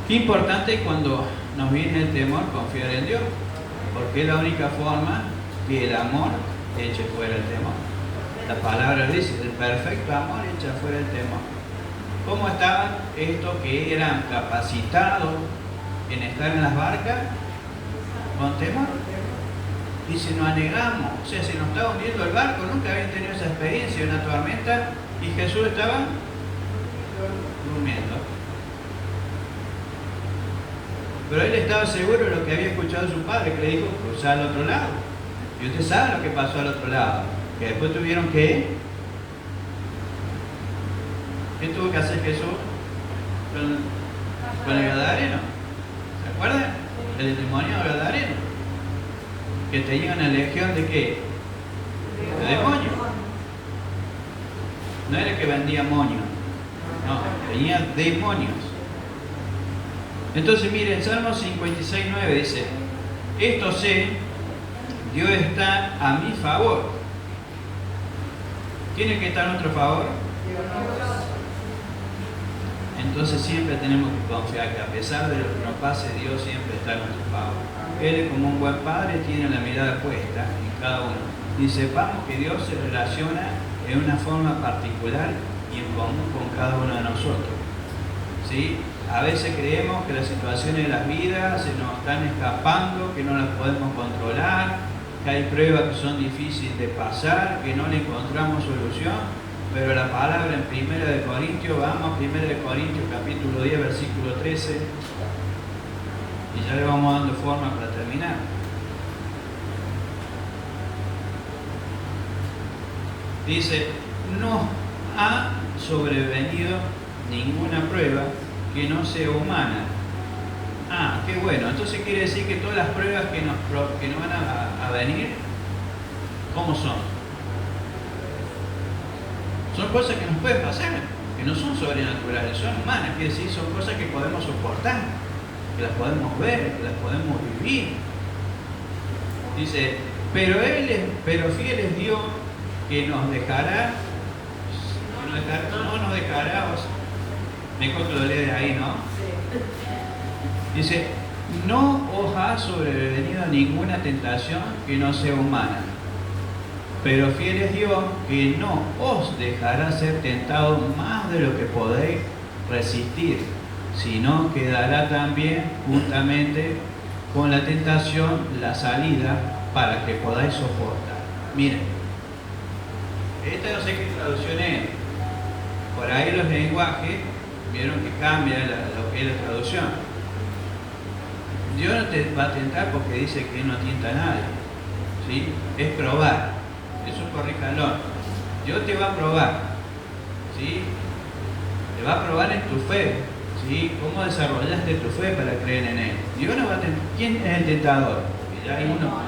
Qué importante cuando nos viene el temor confiar en Dios, porque es la única forma que el amor eche fuera el temor. La palabra dice: el perfecto amor echa fuera el temor. ¿Cómo estaban estos que eran capacitados en estar en las barcas? Con temor. Dice: nos anegamos. O sea, se nos estaba hundiendo el barco, nunca habían tenido esa experiencia, una tormenta, y Jesús estaba durmiendo. Pero él estaba seguro de lo que había escuchado su padre, que le dijo: cruzar al otro lado. Y usted sabe lo que pasó al otro lado, que después tuvieron que... ¿Qué tuvo que hacer Jesús con el Gadareno? ¿Se acuerdan? El demonio del Gadareno, que tenía una legión de ¿qué? De demonios. No era que vendía moños, no, tenía demonios. Entonces miren, Salmo 56:9 dice: esto sé, Dios está a mi favor. ¿Quién es que está a nuestro favor? Entonces siempre tenemos que confiar que a pesar de lo que nos pase, Dios siempre está a nuestro favor. Él, como un buen padre, tiene la mirada puesta en cada uno. Y sepamos que Dios se relaciona en una forma particular y en común con cada uno de nosotros. ¿Sí? A veces creemos que las situaciones de la vida se nos están escapando, que no las podemos controlar, que hay pruebas que son difíciles de pasar, que no le encontramos solución. Pero la palabra en 1 Corintios, vamos a 1 Corintios capítulo 10, versículo 13, y ya le vamos dando forma para terminar. Dice: no ha sobrevenido ninguna prueba que no sea humana. Ah, qué bueno. Entonces quiere decir que todas las pruebas que nos van a venir, ¿cómo son? Son cosas que nos pueden pasar, que no son sobrenaturales, son humanas, quiere decir, son cosas que podemos soportar, que las podemos ver, que las podemos vivir. Dice: pero fiel es Dios, que nos dejará, no nos dejará, mejor que lo lea de ahí, ¿no? Dice: no os ha sobrevenido ninguna tentación que no sea humana. Pero fiel es Dios, que no os dejará ser tentados más de lo que podéis resistir, sino que dará también juntamente con la tentación la salida para que podáis soportar. Miren, esta no sé qué traducción es. Por ahí los lenguajes vieron que cambia lo que es la traducción. Dios no te va a tentar porque dice que no tienta a nadie, ¿sí? Es probar. Eso corríjanlo. Dios te va a probar, ¿sí? Te va a probar en tu fe, ¿sí? ¿Cómo desarrollaste tu fe para creer en Él? Dios no va a tentar. ¿Quién es el tentador? Que ya hay uno.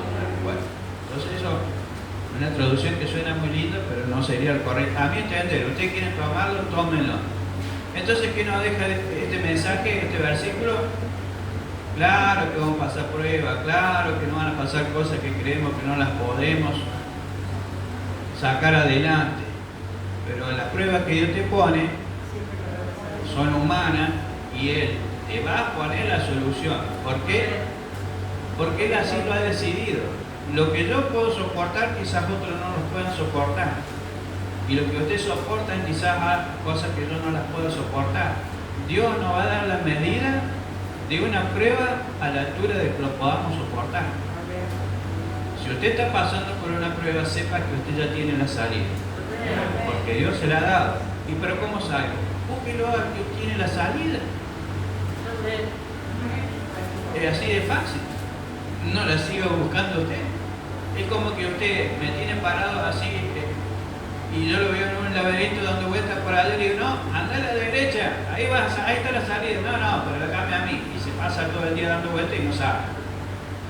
Bueno, entonces eso es una traducción que suena muy linda, pero no sería el correcto. A mi entender, ustedes quieren tomarlo, tómenlo. Entonces, ¿qué nos deja este mensaje, este versículo? Claro que vamos a pasar pruebas, claro que no van a pasar cosas que creemos que no las podemos sacar adelante, pero las pruebas que Dios te pone son humanas y Él te va a poner la solución. ¿Por qué? Porque Él así lo ha decidido. Lo que yo puedo soportar, quizás otros no lo puedan soportar, y lo que ustedes soportan, quizás hay cosas que yo no las puedo soportar. Dios nos va a dar la medida de una prueba a la altura de que lo podamos soportar. Si usted está pasando por una prueba, sepa que usted ya tiene la salida, porque Dios se la ha dado. ¿Y pero cómo salgo? búsquelo al que tiene la salida. Es así de fácil. No la siga buscando usted. Es como que usted me tiene parado así y yo lo veo en un laberinto dando vueltas por allá y le digo, no, anda a la derecha, ahí está la salida. No, pero la cambia a mí. Y se pasa todo el día dando vueltas y no sabe.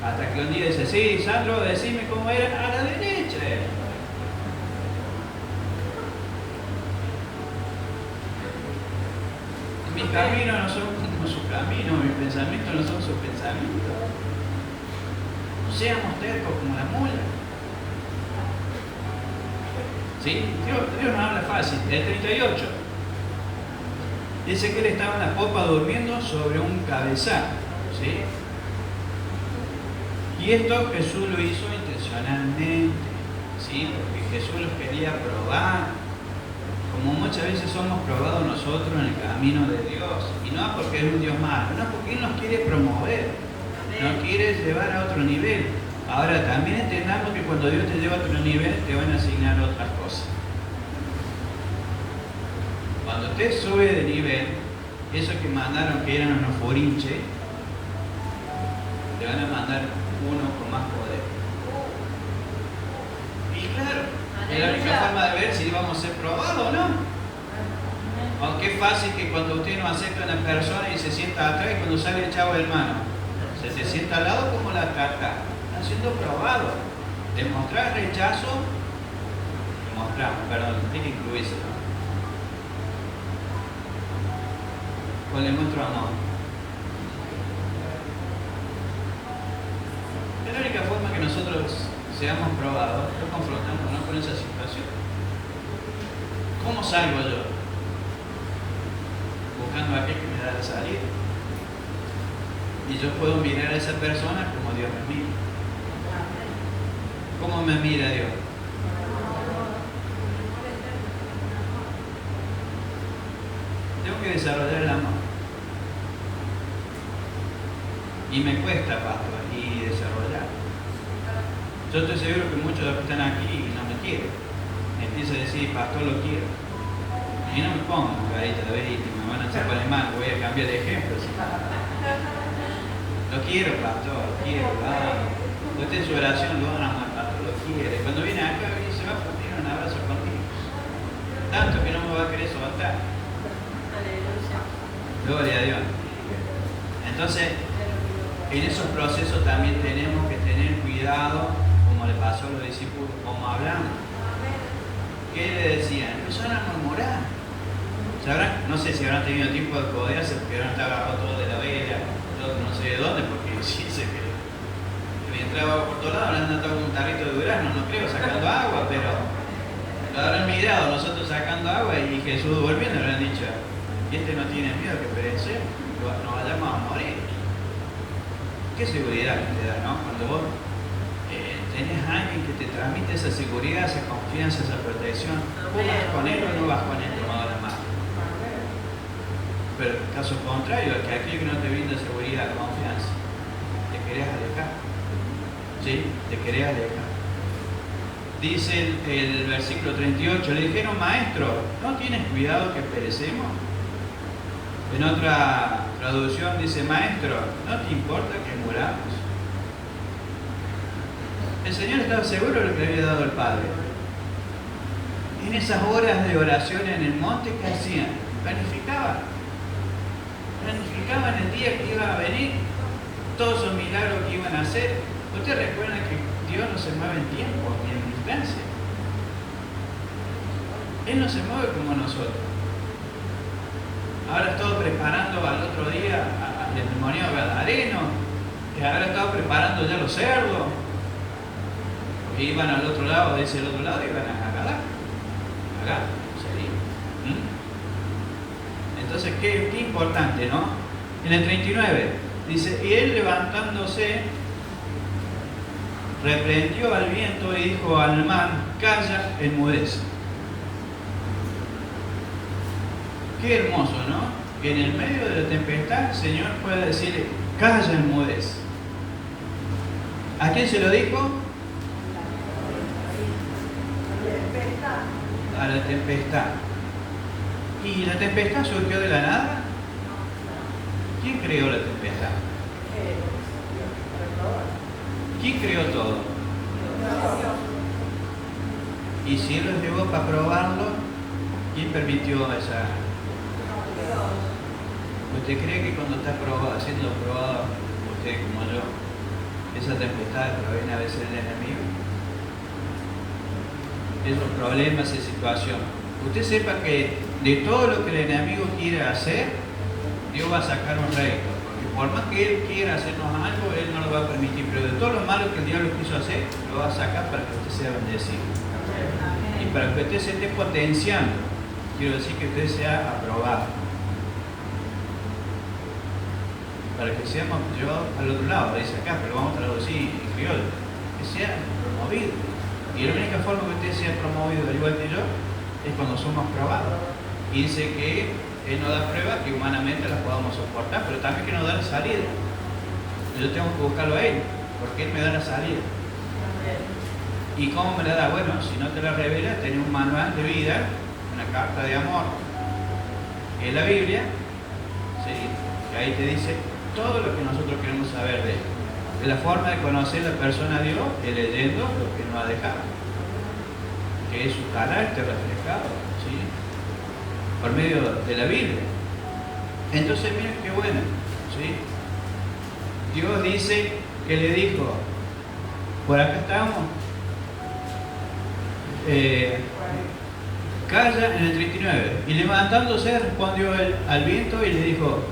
Hasta que un día dice, sí, Sandro, decime cómo era, a la derecha. Mis caminos no son como sus caminos, mis pensamientos no son sus pensamientos. No seamos tercos como la mula. ¿Sí? Dios nos habla fácil. El 38. Dice que él estaba en la popa durmiendo sobre un cabezal. ¿Sí? Y esto Jesús lo hizo intencionalmente. ¿Sí? Porque Jesús los quería probar. Como muchas veces somos probados nosotros en el camino de Dios. Y no porque es un Dios malo, no porque Él nos quiere promover. Nos quiere llevar a otro nivel. Ahora también entendamos que cuando Dios te lleva a otro nivel, te van a asignar otras cosas. Cuando usted sube de nivel, esos que mandaron que eran unos forinches, le van a mandar uno con más poder. Y claro, es la única forma de ver si vamos a ser probados o no. Aunque es fácil que cuando usted no acepta a una persona y se sienta atrás y cuando sale el chavo hermano, se sienta al lado como la caca. Están siendo probados. Demostrar rechazo, tiene que incluirse, ¿no? O le muestro amor. Es la única forma que nosotros seamos probados, lo confrontamos, ¿no?, con esa situación. ¿Cómo salgo yo? Buscando a aquel que me da la salida. Y yo puedo mirar a esa persona como Dios me mira. ¿Cómo me mira Dios? Tengo que desarrollar el amor. Y me cuesta, pastor, y desarrollar. Yo estoy seguro que muchos de los que están aquí no me quieren. Me empiezan a decir, pastor, lo quiero. Y no me pongan carita de víctima, me van a hacer poner mal, voy a cambiar de ejemplo. Lo quiero, pastor, lo quiero, usted en su oración lo ama, pastor, lo quiere. Cuando viene acá y se va a poner un abrazo contigo. Tanto que no me va a querer soltar. Gloria a Dios. Entonces, en esos procesos también tenemos que tener cuidado, como le pasó a los discípulos, como hablamos. ¿Qué le decían? Empezaron a murmurar. No sé si habrán tenido tiempo de codearse porque no estaba agarrado todo de la vela, no sé de dónde, porque sí sé que mientras agua por todos lados habrán andado con un tarrito de durazno, no creo, sacando agua, pero lo habrán mirado nosotros sacando agua y Jesús volviendo le habrán dicho, y este no tiene miedo que perecemos, nos vayamos a morir. Qué seguridad que te da, ¿no? Cuando vos tenés a alguien que te transmite esa seguridad, esa confianza, esa protección, ¿vos vas con él o no vas con él tomado la mano? Pero en caso contrario, que aquello que no te brinda seguridad, confianza, te querés alejar. ¿Sí? Te querés alejar. Dice el versículo 38, le dijeron, maestro, ¿no tienes cuidado que perecemos? En otra traducción dice, maestro, ¿no te importa que muramos? El Señor estaba seguro de lo que le había dado el Padre. En esas horas de oración en el monte, ¿qué hacían? Planificaban el día que iba a venir, todos esos milagros que iban a hacer. Usted recuerda que Dios no se mueve en tiempo ni en distancia. Él no se mueve como nosotros. Ahora estaba preparando al otro día al endemoniado gadareno, y ahora estaba preparando ya los cerdos, porque iban al otro lado, de ese otro lado, y iban a Gadá. Sería. Entonces, qué importante, ¿no? En el 39 dice, y él levantándose, reprendió al viento y dijo al mar, calla, enmudece. Qué hermoso, ¿no? Que en el medio de la tempestad el Señor pueda decirle, calla, enmudece. ¿A quién se lo dijo? A la tempestad. ¿Y la tempestad surgió de la nada? ¿Quién creó la tempestad? ¿Quién creó todo? Y si Él los llevó para probarlo, ¿quién permitió esa? ¿Usted cree que cuando está probado, siendo probado, usted como yo, esa tempestad proviene a veces del enemigo? Esos problemas, esa situación. Usted sepa que de todo lo que el enemigo quiere hacer, Dios va a sacar un rédito. Porque por más que Él quiera hacernos algo, Él no lo va a permitir. Pero de todo lo malo que el diablo quiso hacer, lo va a sacar para que usted sea bendecido. Y para que usted se esté potenciando, quiero decir que usted sea aprobado. Para que seamos llevados al otro lado, dice acá, pero vamos a traducir en criollo, que sea promovido. Y la única forma que usted sea promovido, al igual que yo, es cuando somos probados. Y dice que Él nos da pruebas que humanamente las podamos soportar, pero también que nos da la salida. Yo tengo que buscarlo a Él, porque Él me da la salida. ¿Y cómo me la da? Bueno, si no te la revela, tenés un manual de vida, una carta de amor, que es la Biblia, ¿sí? Que ahí te dice todo lo que nosotros queremos saber de Él. Es la forma de conocer la persona de Dios, es leyendo lo que nos ha dejado, que es su carácter reflejado, ¿sí? Por medio de la Biblia. Entonces miren qué bueno, ¿sí? Dios dice que le dijo, por acá estamos, calla en el 39, y levantándose respondió él al viento y le dijo,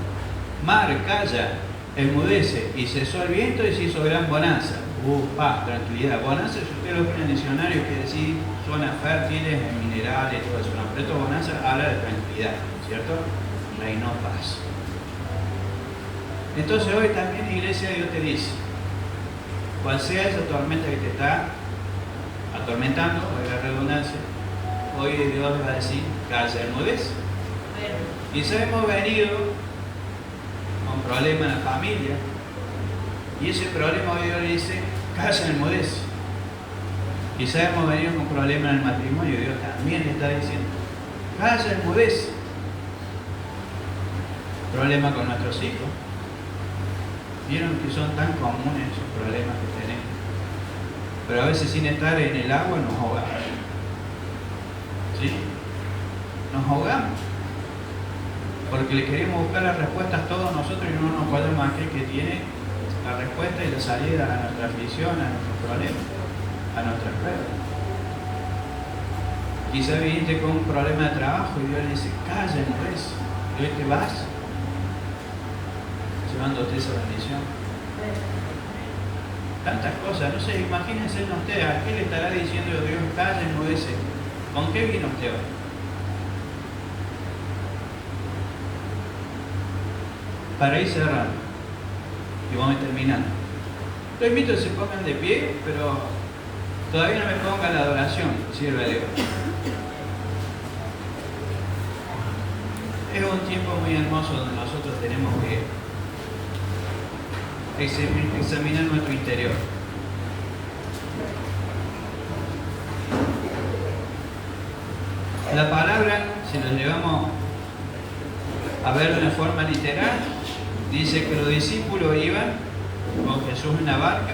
mar, calla, enmudece, y cesó el viento y se hizo gran bonanza. Paz, tranquilidad. Bonanza, si usted lo pone en el diccionario, quiere decir zonas fértiles, en minerales, todo eso. No, pero esto bonanza habla de tranquilidad, ¿cierto? Reinó paz. Entonces hoy también, iglesia, Dios te dice, cual sea esa tormenta que te está atormentando, hoy la redundancia, hoy Dios va a decir, calla, enmudece. Quizás hemos venido con problemas en la familia, y ese problema hoy Dios le dice, calla, enmudece. Quizás hemos venido con problemas en el matrimonio, y Dios también le está diciendo, calla, enmudece. Problema con nuestros hijos. Vieron que son tan comunes esos problemas que tenemos. Pero a veces sin estar en el agua nos ahogamos. ¿Sí? Nos ahogamos. Porque le queremos buscar las respuestas todos nosotros y no nos acordamos a aquel que tiene la respuesta y la salida a nuestra aflicción, a nuestros problemas, a nuestras pruebas. Quizás viniste con un problema de trabajo y Dios le dice, calla, enmudece. Y hoy te vas llevándote esa bendición. Tantas cosas, no sé, imagínense usted, ¿a qué le estará diciendo Dios, calla, enmudece? ¿Con qué vino usted hoy? Para ir cerrando y vamos a ir terminando. Los invito a que se pongan de pie, pero todavía no me pongan la adoración, sirve a Dios. Es un tiempo muy hermoso donde nosotros tenemos que examinar nuestro interior. La palabra, si nos llevamos a ver de una forma literal, dice que los discípulos iban con Jesús en la barca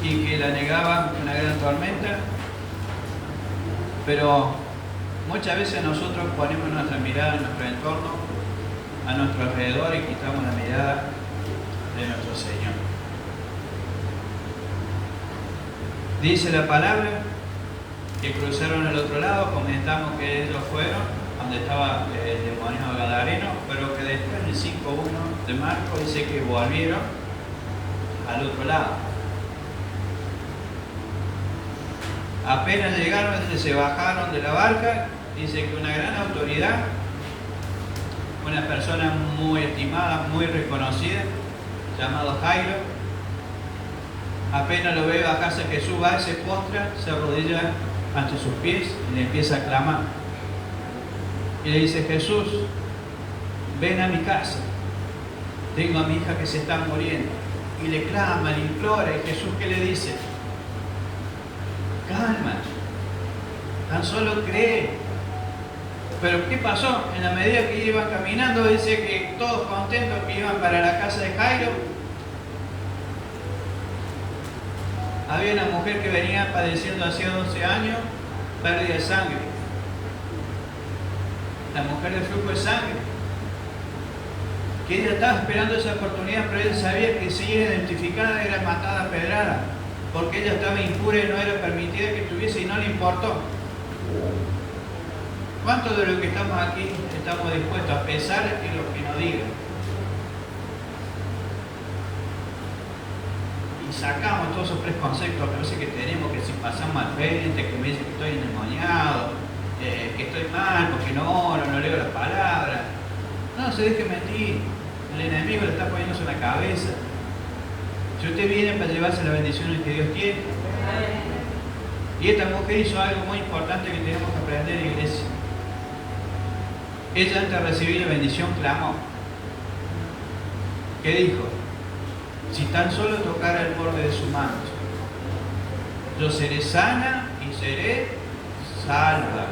y que la negaban una gran tormenta, pero muchas veces nosotros ponemos nuestra mirada en nuestro entorno, a nuestro alrededor, y quitamos la mirada de nuestro Señor. Dice la palabra que cruzaron al otro lado, comentamos que ellos fueron donde estaba el demonio gadareno, pero que después en el 5.1 de Marcos dice que volvieron al otro lado. Apenas llegaron, se bajaron de la barca, dice que una gran autoridad, una persona muy estimada, muy reconocida, llamado Jairo, apenas lo ve bajarse Jesús, va, se postra, se arrodilla ante sus pies y le empieza a clamar. Y le dice, Jesús, ven a mi casa, tengo a mi hija que se está muriendo. Y le clama, le implora, y Jesús, ¿qué le dice? Calma, tan solo cree. Pero ¿qué pasó? En la medida que iban caminando, dice que todos contentos que iban para la casa de Jairo, había una mujer que venía padeciendo hacía 12 años pérdida de sangre. La mujer de flujo de sangre. Que ella estaba esperando esa oportunidad, pero ella sabía que si era identificada era matada a pedrada, porque ella estaba impura y no era permitida que estuviese y no le importó. ¿Cuántos de los que estamos aquí estamos dispuestos a pesar de lo que nos digan? Y sacamos todos esos preconceptos que a veces que tenemos, que si pasamos al frente, que me dicen que estoy endemoniado, que estoy mal porque no oro, no leo las palabras. No se deje mentir. El enemigo le está poniendo en la cabeza. Si usted viene para llevarse las bendiciones que Dios tiene. Y esta mujer hizo algo muy importante que tenemos que aprender, iglesia. Ella, antes de recibir la bendición, clamó. ¿Qué dijo? Si tan solo tocara el borde de su manto, yo seré sana y seré salva.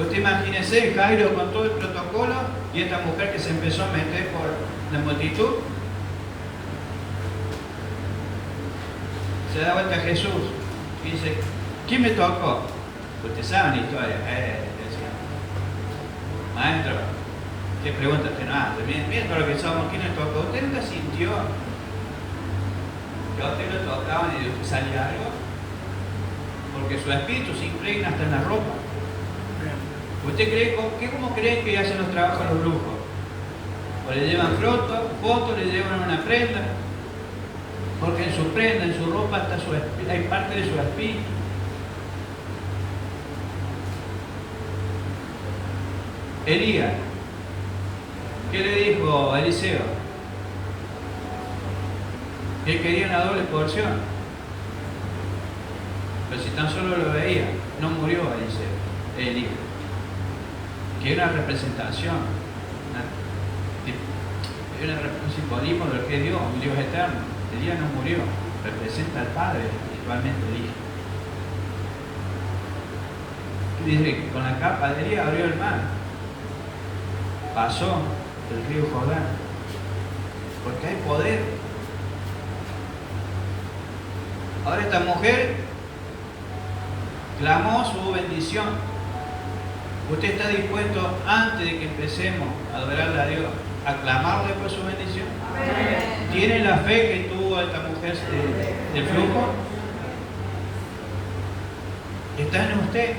Usted imagínese Jairo con todo el protocolo y esta mujer que se empezó a meter por la multitud. Se da vuelta a Jesús y dice, ¿quién me tocó? Usted sabe la historia. Decía, maestro, ¿qué pregunta usted no hace? Miren todo lo que somos, ¿quién le tocó? ¿Usted nunca sintió que a usted lo tocaban y de usted salía algo? Porque su espíritu se impregna hasta en la ropa. ¿Usted cree, cómo creen que hacen los trabajos los brujos? O le llevan fotos, le llevan una prenda, porque en su prenda, en su ropa está hay parte de su espíritu. Elías, ¿qué le dijo a Eliseo? Que él quería una doble porción. Pero si tan solo lo veía, no murió Elías. Que era una representación, un simbolismo de lo que es Dios, un Dios eterno. Elías no murió, representa al Padre, espiritualmente el Hijo. Dice que con la capa de Elías abrió el mar, pasó el río Jordán, porque hay poder. Ahora esta mujer clamó su bendición. ¿Usted está dispuesto, antes de que empecemos a adorarle a Dios, a clamarle por su bendición? Amén. ¿Tiene la fe que tuvo esta mujer del flujo? Está en usted.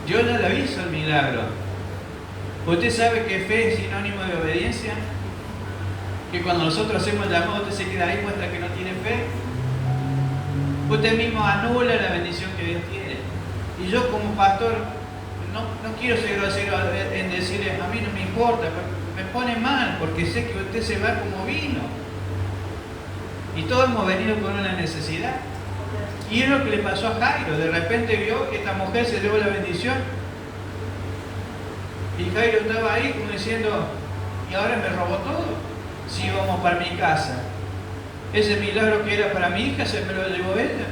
Dios ya le hizo el milagro. ¿Usted sabe que fe es sinónimo de obediencia? Que cuando nosotros hacemos el llamado, usted se queda ahí, muestra que no tiene fe. Usted mismo anula la bendición que Dios tiene. Y yo como pastor no quiero ser grosero en decirle, a mí no me importa, me pone mal porque sé que usted se va como vino. Y todos hemos venido con una necesidad. Y es lo que le pasó a Jairo. De repente vio que esta mujer se llevó la bendición. Y Jairo estaba ahí como diciendo, y ahora me robó todo. Si vamos para mi casa. Ese milagro que era para mi hija se me lo llevó ella.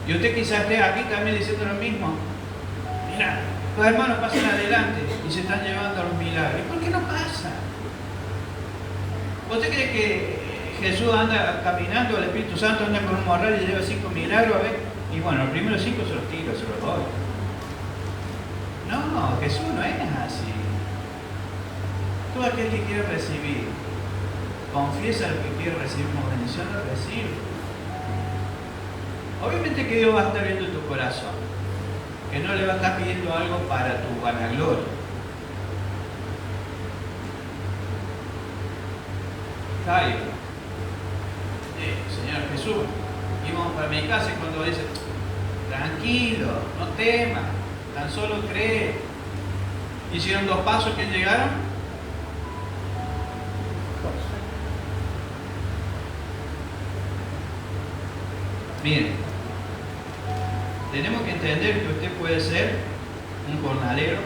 Y usted quizás esté aquí también diciendo lo mismo. Mira, los hermanos pasan adelante y se están llevando los milagros. ¿Y por qué no pasa? ¿Usted cree que Jesús anda caminando, el Espíritu Santo anda con un morral y lleva 5 milagros? A ver, y bueno, los primeros 5 se los tiro, se los doy. No, Jesús no es así. Todo aquel que quiere recibir, confiesa lo que quiere recibir como bendición, lo recibe. Obviamente que Dios va a estar viendo tu corazón, que no le va a estar pidiendo algo para tu vanagloria. Jairo, Señor Jesús, íbamos para mi casa y cuando dice, tranquilo, no temas, tan solo cree. Hicieron 2 pasos que llegaron. Miren, tenemos que entender que usted puede ser un jornalero,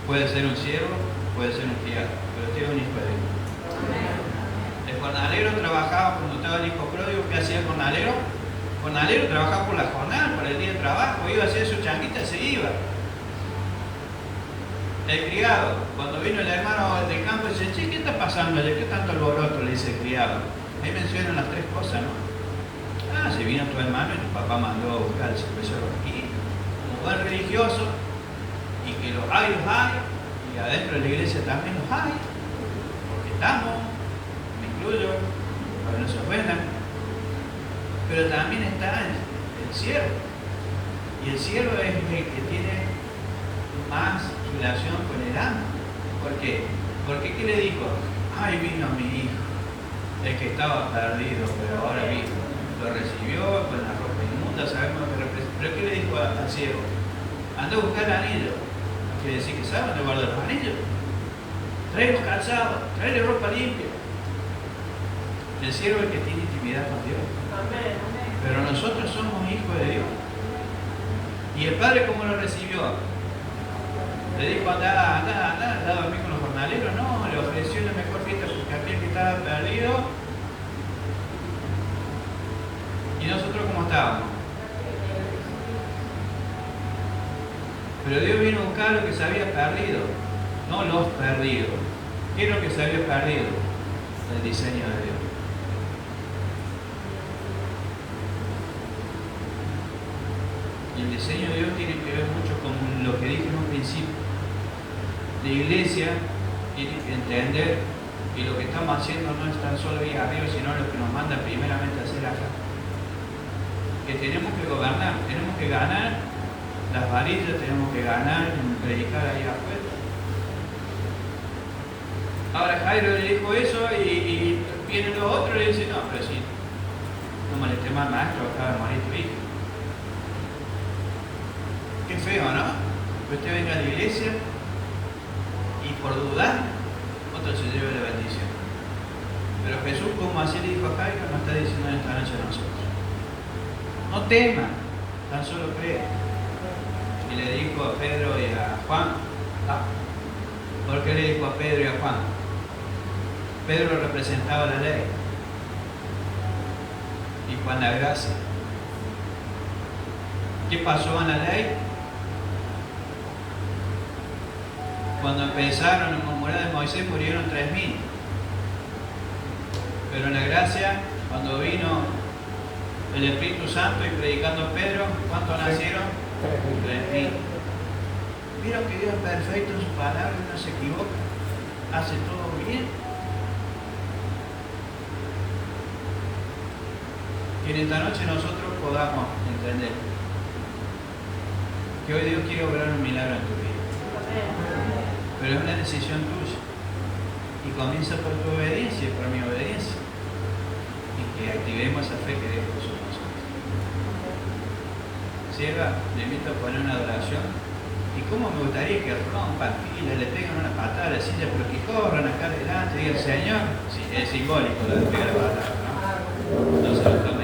puede ser un siervo, puede ser un criado, pero usted es un hijo de Dios. El jornalero trabajaba cuando estaba el hijo pródigo. ¿Qué hacía el jornalero? jornalero trabajaba por la jornada, por el día de trabajo, iba a hacer su changuita y se iba. El criado, cuando vino el hermano del campo, dice, che, ¿qué está pasando? ¿Qué tanto alboroto? Le dice el criado. Ahí mencionan las tres cosas, ¿no? Ah, se vino tu hermano y tu papá mandó a buscar el cervecero aquí, como buen religioso, y que los hay, y adentro de la iglesia también los hay, porque estamos, me incluyo, para que no se ofendan, pero también está el siervo, y el siervo es el que tiene más relación con el amo. ¿Por qué? Porque ¿qué le dijo? Ay, vino mi hijo, el que estaba perdido, pero ahora vino. Lo recibió con la ropa inmunda, sabemos lo que representa. ¿Pero qué le dijo al siervo? Anda a buscar el anillo. Quiere decir que sabe dónde guarda los anillos. Trae los calzados, trae ropa limpia. El siervo es el que tiene intimidad con Dios. Amén, amén. Pero nosotros somos hijos de Dios. ¿Y el padre cómo lo recibió? Le dijo, anda a dormir con los jornaleros. No, le ofreció la mejor fiesta porque aquel que estaba perdido. ¿Y nosotros cómo estábamos? Pero Dios vino a buscar lo que se había perdido, no los perdidos. ¿Qué es lo que se había perdido? El diseño de Dios. Y el diseño de Dios tiene que ver mucho con lo que dije en un principio. La iglesia tiene que entender que lo que estamos haciendo no es tan solo ir arriba, sino lo que nos manda primeramente a hacer acá. Que tenemos que gobernar, tenemos que ganar las varillas, tenemos que ganar en predicar ahí afuera. Ahora Jairo le dijo eso y vienen los otros y le dicen, no, pero si no molesté más al maestro, acaba de morir tu hijo. Qué feo, ¿no? Que usted venga a la iglesia y por dudar, otro se lleve la bendición. Pero Jesús, como así le dijo a Jairo, nos está diciendo en esta noche a nosotros. No teman, tan solo creen. Y le dijo a Pedro y a Juan. ¿Por qué le dijo a Pedro y a Juan? Pedro representaba la ley y Juan la gracia. ¿Qué pasó en la ley? Cuando empezaron a murmurar de Moisés murieron 3.000. Pero en la gracia, cuando vino el Espíritu Santo y predicando Pedro, ¿cuántos nacieron? 3.000. Vieron que Dios es perfecto en su palabra y no se equivoca, hace todo bien. Que en esta noche nosotros podamos entender que hoy Dios quiere obrar un milagro en tu vida. Pero es una decisión tuya. Y comienza por tu obediencia y por mi obediencia. Y que activemos esa fe que Dios puso en nosotros. Sierva, le invito a poner una adoración. Y cómo me gustaría que rompan pilas, le peguen una patada a la silla, pero que corran acá adelante, digan Señor. Sí, es simbólico lo de pegar la patada, ¿no? No se lo